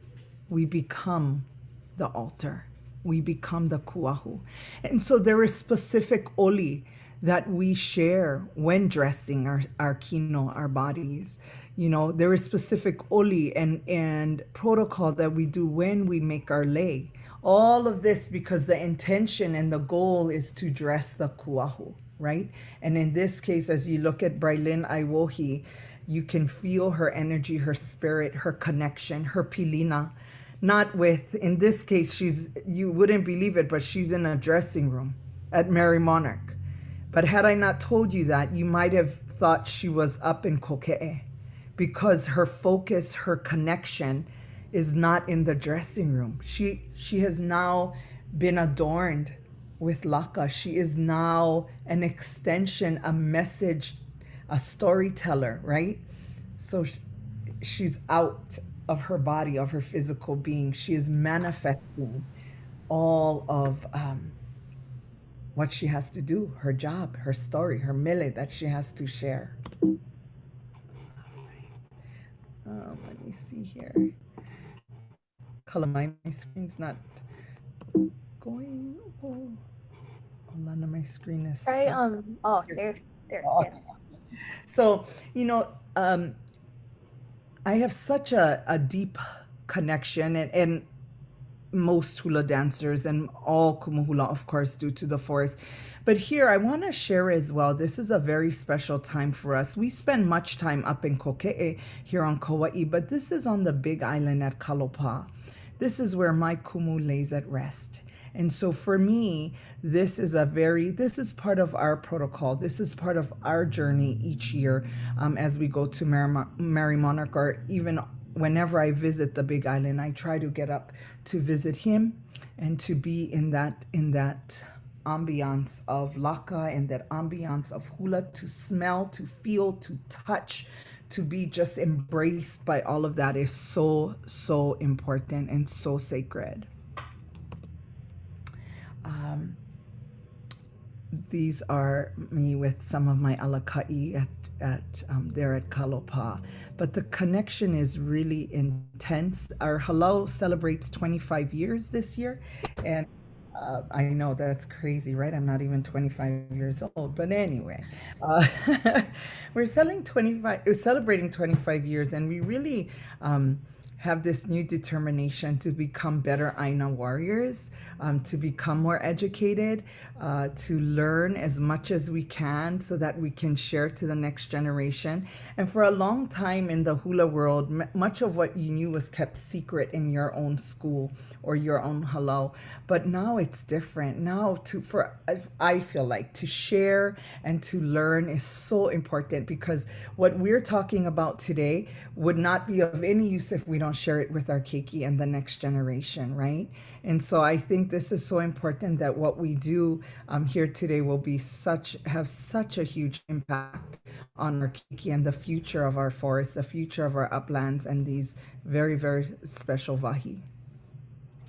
the altar. We become the kuahu. And so there is specific oli that we share when dressing our kino, our bodies. You know, there is specific oli and protocol that we do when we make our lei. All of this because the intention and the goal is to dress the kuahu, right? And in this case, as you look at Brailin Aiwohi, you can feel her energy, her spirit, her connection, her pilina. Not with, in this case, you wouldn't believe it, but she's in a dressing room at Mary Monarch. But had I not told you that, you might have thought she was up in Kokeʻe, because her focus, her connection is not in the dressing room. She has now been adorned with Laka. She is now an extension, a message, a storyteller, right? So she's out of her body, of her physical being. She is manifesting all of what she has to do, her job, her story, her mele that she has to share. Let me see here. My screen's not going. Oh, Alana, my screen is Try, stuck. oh, there. Oh. Yeah. So, you know, I have such a deep connection, and most hula dancers and all kumu hula, of course, due to the forest. But here, I want to share as well, this is a very special time for us. We spend much time up in Kokeʻe here on Kauaʻi, but this is on the big island at Kalopa. This is where my kumu lays at rest. And so for me, this is part of our protocol. This is part of our journey each year as we go to Mary Monarch, or even whenever I visit the Big Island, I try to get up to visit him and to be in that ambiance of Laka, and that ambiance of hula, to smell, to feel, to touch, to be just embraced by all of that is so, so important and so sacred. These are me with some of my alaka'i at there at Kalopa. But the connection is really intense. Our Halau celebrates 25 years this year. And I know that's crazy, right? I'm not even 25 years old. But anyway, we're celebrating 25 years, and we really have this new determination to become better Aina warriors, to become more educated, to learn as much as we can so that we can share to the next generation. And for a long time in the hula world, much of what you knew was kept secret in your own school or your own halau. But now it's different. Now I feel like to share and to learn is so important, because what we're talking about today would not be of any use if we don't share it with our keiki and the next generation, right? And so I think this is so important, that what we do here today will have such a huge impact on our keiki and the future of our forests, the future of our uplands, and these very, very special wahi.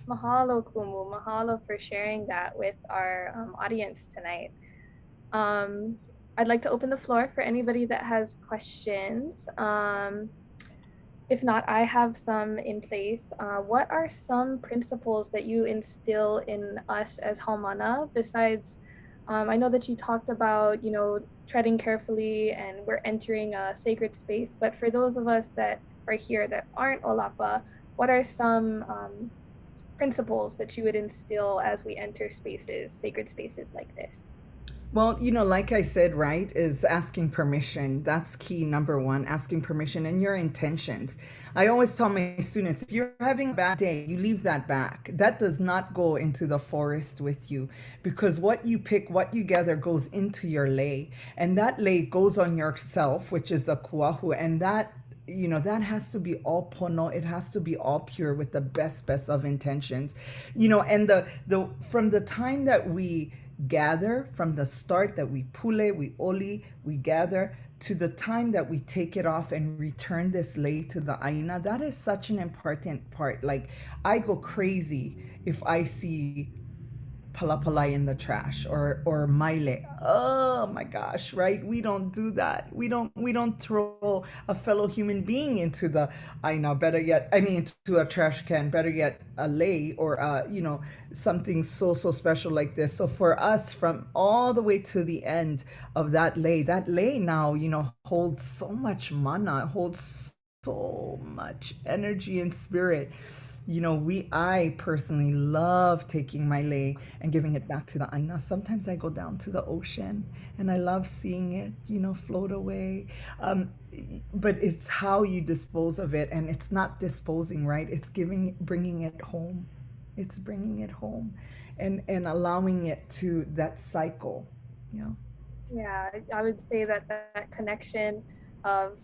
Mahalo, Kumu. Mahalo for sharing that with our audience tonight. I'd like to open the floor for anybody that has questions. If not, I have some in place. What are some principles that you instill in us as haumana, besides, I know that you talked about, treading carefully and we're entering a sacred space, but for those of us that are here that aren't olapa, what are some principles that you would instill as we enter sacred spaces like this? Well, like I said, right, is asking permission. That's key, number one, asking permission and your intentions. I always tell my students, if you're having a bad day, you leave that back. That does not go into the forest with you, because what you pick, what you gather goes into your lei, and that lei goes on yourself, which is the kuahu, and that has to be all pono. It has to be all pure with the best of intentions, and the from the time that we gather from the start that we pule, we oli, we gather, to the time that we take it off and return this lei to the Aina, that is such an important part. Like, I go crazy if I see palapalai in the trash or maile. Oh my gosh, right? We don't do that. We don't throw a fellow human being into the aina. Better yet, I mean, into a trash can. Better yet, a lei or something so special like this. So for us, from all the way to the end of that lei now holds so much mana, holds so much energy and spirit. I personally love taking my lei and giving it back to the Aina. Sometimes I go down to the ocean and I love seeing it, float away. But it's how you dispose of it, and it's not disposing, right? It's bringing it home. It's bringing it home and allowing it to that cycle. Yeah, I would say that connection of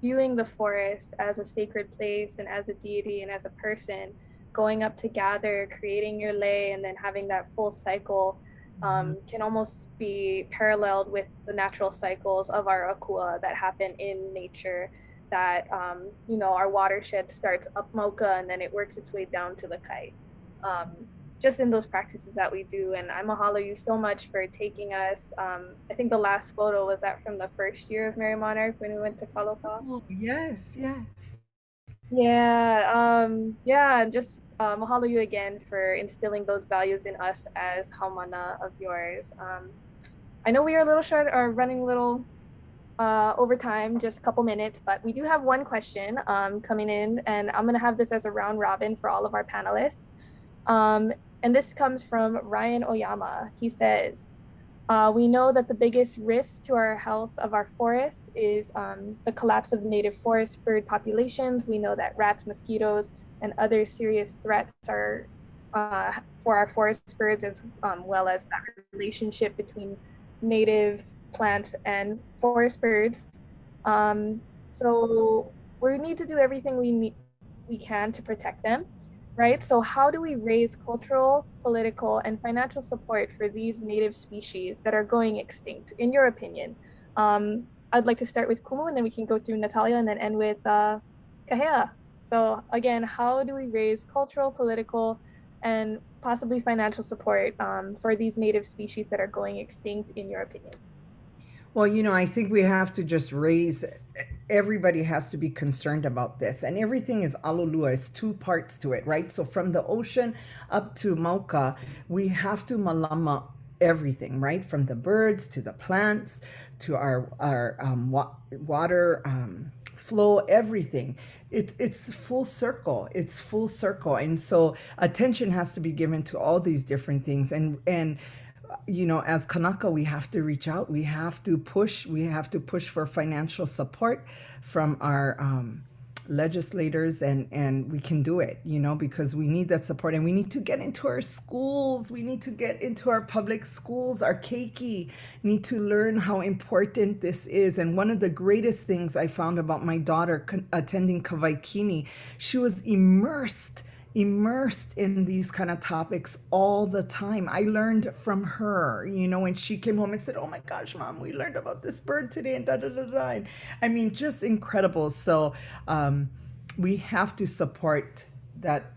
viewing the forest as a sacred place and as a deity and as a person, going up to gather, creating your lei, and then having that full cycle can almost be paralleled with the natural cycles of our akua that happen in nature, that our watershed starts up Moka and then it works its way down to the kai. Just in those practices that we do. And I mahalo you so much for taking us. I think the last photo was that from the first year of Mary Monarch when we went to Kalopa. Oh, yes. Yeah, just mahalo you again for instilling those values in us as haumana of yours. I know we are a little short or running a little over time, just a couple minutes, but we do have one question coming in, and I'm gonna have this as a round robin for all of our panelists. And this comes from Ryan Oyama. He says, we know that the biggest risk to our health of our forests is the collapse of native forest bird populations. We know that rats, mosquitoes, and other serious threats are for our forest birds, as well as that relationship between native plants and forest birds. So we need to do everything we can to protect them. Right? So how do we raise cultural, political, and financial support for these native species that are going extinct, in your opinion? I'd like to start with Kumu, and then we can go through Natalia and then end with Kahea. So again, how do we raise cultural, political, and possibly financial support for these native species that are going extinct, in your opinion? Well, I think we have to just everybody has to be concerned about this. And everything is alolua, it's two parts to it, right? So from the ocean up to Mauka, we have to malama everything, right? From the birds to the plants to our water flow, everything. It's full circle. It's full circle. And so attention has to be given to all these different things. And as Kanaka, we have to reach out. We have to push for financial support from our legislators, and we can do it, because we need that support, and we need to get into our schools. We need to get into our public schools. Our keiki need to learn how important this is. And one of the greatest things I found about my daughter attending Kawaikini, she was immersed in these kind of topics all the time. I learned from her, when she came home and said, "Oh my gosh, Mom, we learned about this bird today," and da da da da. And I mean, just incredible. So we have to support that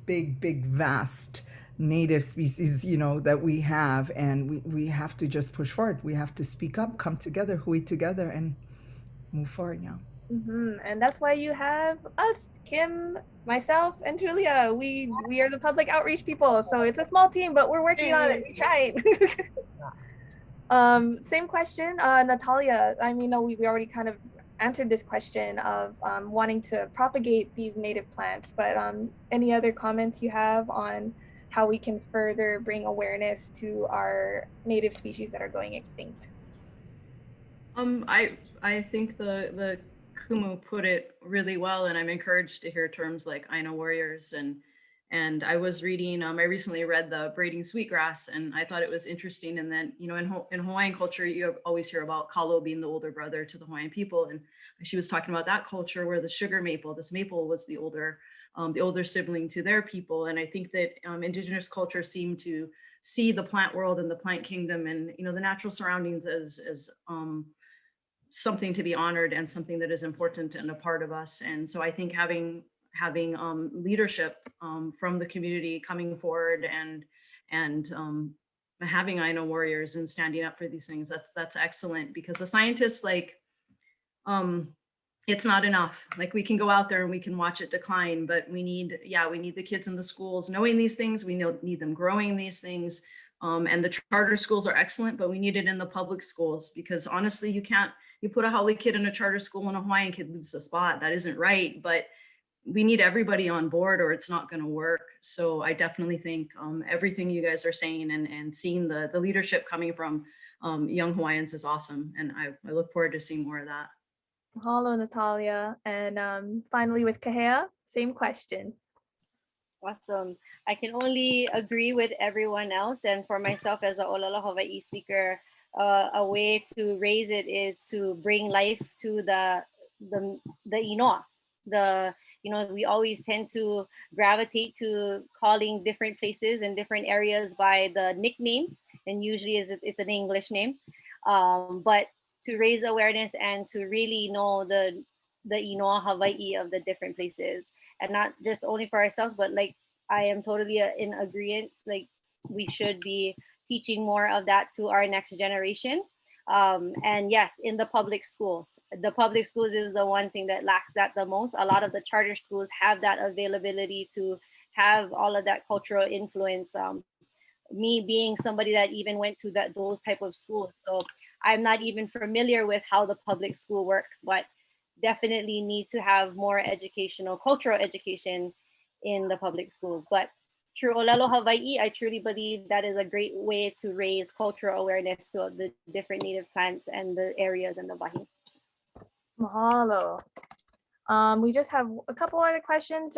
big, vast native species, that we have, and we have to just push forward. We have to speak up, come together, hui together, and move forward now. And that's why you have us, Kim, myself, and Julia. We are the public outreach people, so it's a small team, but we're working on it. We tried. Same question, Natalia. I mean, we already kind of answered this question of wanting to propagate these native plants, but any other comments you have on how we can further bring awareness to our native species that are going extinct? I think the Kumu put it really well, and I'm encouraged to hear terms like Aina warriors. And I was reading, I recently read the Braiding Sweetgrass, and I thought it was interesting. And then, in Hawaiian culture, you always hear about Kalo being the older brother to the Hawaiian people. And she was talking about that culture where the sugar maple, this maple, was the older sibling to their people. And I think that indigenous cultures seem to see the plant world and the plant kingdom and, you know, the natural surroundings as something to be honored and something that is important and a part of us. And so I think having leadership from the community coming forward and having Aina warriors and standing up for these things, that's excellent, because the scientists, like, it's not enough. Like, we can go out there and we can watch it decline, but we need the kids in the schools knowing these things. We need them growing these things. And the charter schools are excellent, but we need it in the public schools, because honestly, you put a Haole kid in a charter school and a Hawaiian kid loses a spot. That isn't right, but we need everybody on board or it's not going to work. So I definitely think everything you guys are saying and seeing the leadership coming from young Hawaiians is awesome. And I look forward to seeing more of that. Mahalo, Natalia. And finally with Pihea, same question. Awesome. I can only agree with everyone else. And for myself as a Olala Hawaii speaker, a way to raise it is to bring life to the inoa. We always tend to gravitate to calling different places and different areas by the nickname, and usually it's an English name. But to raise awareness and to really know the inoa Hawaii of the different places, and not just only for ourselves, but like, I am totally in agreement. Like, we should be teaching more of that to our next generation. And yes, in the public schools is the one thing that lacks that the most. A lot of the charter schools have that availability to have all of that cultural influence. Me being somebody that even went to those type of schools, so I'm not even familiar with how the public school works, but definitely need to have more cultural education in the public schools. But through Olelo Hawaii, I truly believe that is a great way to raise cultural awareness to the different native plants and the areas in the Wahi. Mahalo. We just have a couple other questions.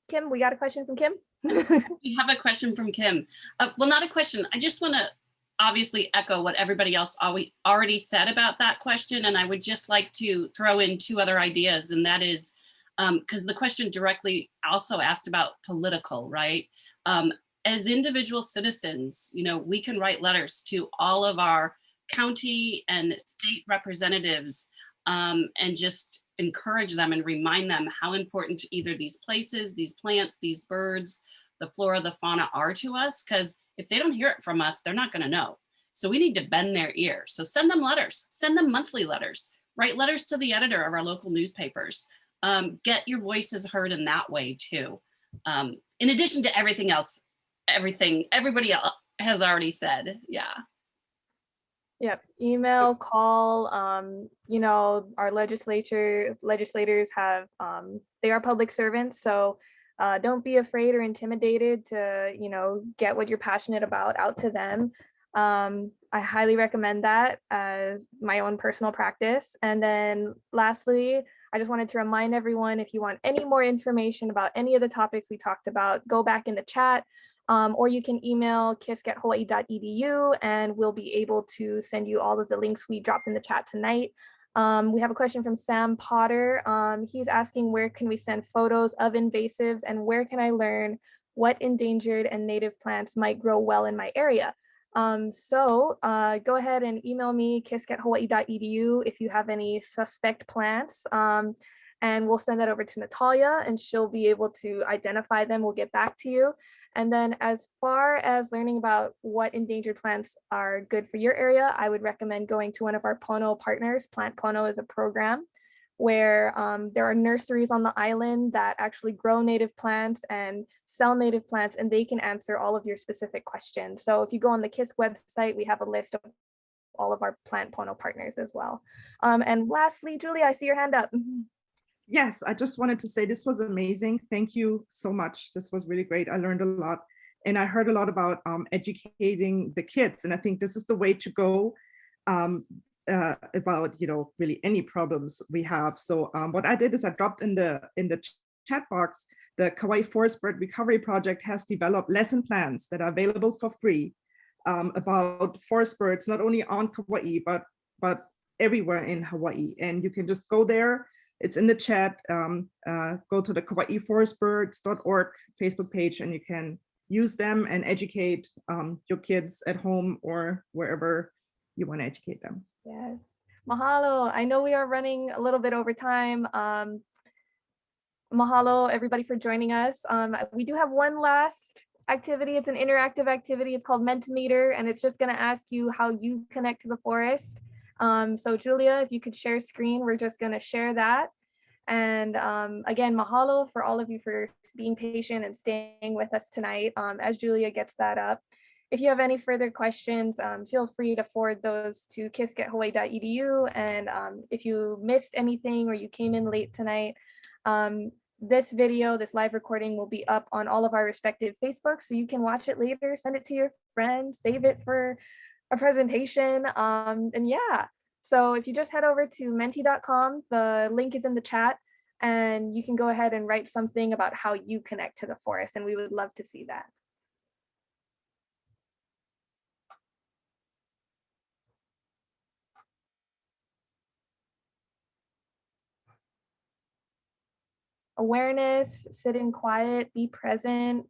Kim, we got a question from Kim. We have a question from Kim. Well, not a question. I just want to obviously echo what everybody else already said about that question. And I would just like to throw in two other ideas, and that is, because the question directly also asked about political, right? As individual citizens, we can write letters to all of our county and state representatives and just encourage them and remind them how important either these places, these plants, these birds, the flora, the fauna are to us. Because if they don't hear it from us, they're not going to know. So we need to bend their ear. So send them letters, send them monthly letters, write letters to the editor of our local newspapers. Get your voices heard in that way too. In addition to everything else, everybody else has already said. Yeah. Yep. Email, call, our legislators have, they are public servants. So don't be afraid or intimidated to, get what you're passionate about out to them. I highly recommend that as my own personal practice. And then lastly, I just wanted to remind everyone, if you want any more information about any of the topics we talked about, go back in the chat, or you can email kisc@hawaii.edu and we'll be able to send you all of the links we dropped in the chat tonight. We have a question from Sam Potter. He's asking, where can we send photos of invasives and where can I learn what endangered and native plants might grow well in my area? So go ahead and email me, kisc@hawaii.edu, if you have any suspect plants, and we'll send that over to Natalia and she'll be able to identify them. We'll get back to you. And then as far as learning about what endangered plants are good for your area, I would recommend going to one of our Pono partners. Plant Pono is a program where there are nurseries on the island that actually grow native plants and sell native plants, and they can answer all of your specific questions. So if you go on the KISC website, we have a list of all of our Plant Pono partners as well. And lastly, Julie, I see your hand up. Yes, I just wanted to say this was amazing. Thank you so much. This was really great. I learned a lot. And I heard a lot about educating the kids. And I think this is the way to go about, really any problems we have. So what I did is I dropped in the chat box, the Kauai Forest Bird Recovery Project has developed lesson plans that are available for free about forest birds, not only on Kauai, but everywhere in Hawaii. And you can just go there. It's in the chat. Go to the KauaiForestBirds.org Facebook page and you can use them and educate your kids at home or wherever you want to educate them. Yes. Mahalo. I know we are running a little bit over time. Mahalo, everybody, for joining us. We do have one last activity. It's an interactive activity. It's called Mettleimeter, and it's just going to ask you how you connect to the forest. So Julia, if you could share screen, we're just going to share that. And again, mahalo for all of you for being patient and staying with us tonight as Julia gets that up. If you have any further questions, feel free to forward those to kisc@hawaii.edu. And if you missed anything or you came in late tonight, this video, this live recording will be up on all of our respective Facebooks, so you can watch it later, send it to your friends, save it for a presentation. And yeah, so if you just head over to menti.com, the link is in the chat, and you can go ahead and write something about how you connect to the forest, and we would love to see that. Awareness, sit in quiet, be present.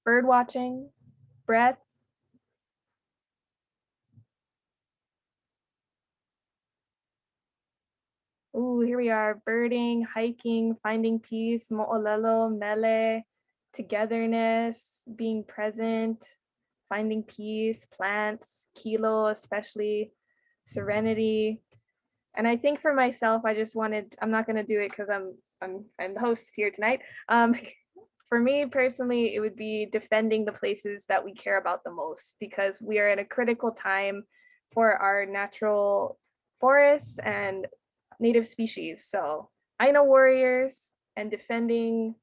Bird watching, breath. Ooh, here we are, birding, hiking, finding peace, mo'olelo, mele, togetherness, being present, finding peace, plants, kilo, especially, serenity. And I think for myself, I just wanted, I'm not gonna do it because I'm the host here tonight. For me personally, it would be defending the places that we care about the most, because we are at a critical time for our natural forests and native species. So Aina warriors and defending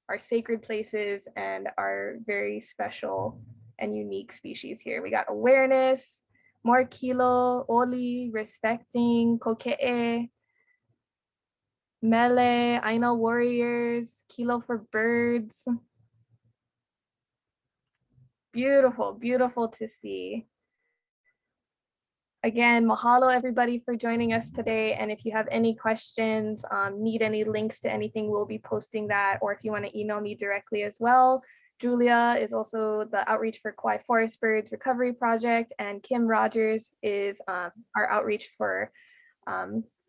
our sacred places and our very special and unique species here. We got awareness, more kilo, oli, respecting, koke'e, mele, Aina warriors, kilo for birds. Beautiful, beautiful to see. Again, mahalo everybody for joining us today. And if you have any questions, need any links to anything, we'll be posting that. Or if you want to email me directly as well. Julia is also the outreach for Kauaʻi Forest Birds Recovery Project, and Kim Rogers is our outreach for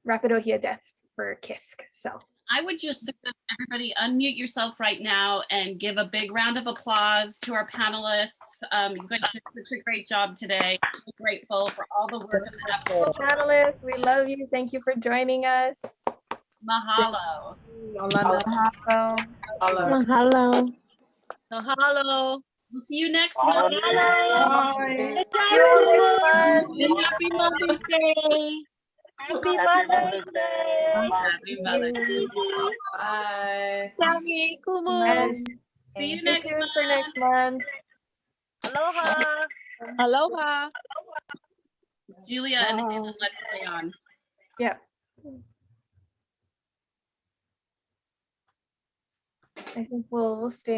Rapidohia Death for KISC. So I would just suggest everybody unmute yourself right now and give a big round of applause to our panelists. You guys did such a great job today. I'm grateful for all the work and effort. Panelists, we love you. Thank you for joining us. Mahalo. Mahalo. Mahalo. Mahalo. We'll see you next month. Bye. Happy Mother's Day. Happy Mother's Day. Happy Mother's Day. Bye. Sammy, Kumu. And See you stay next tuned month. for next month. Aloha. Aloha. Julia and Hannah, let's stay on. Yep. I think we'll stay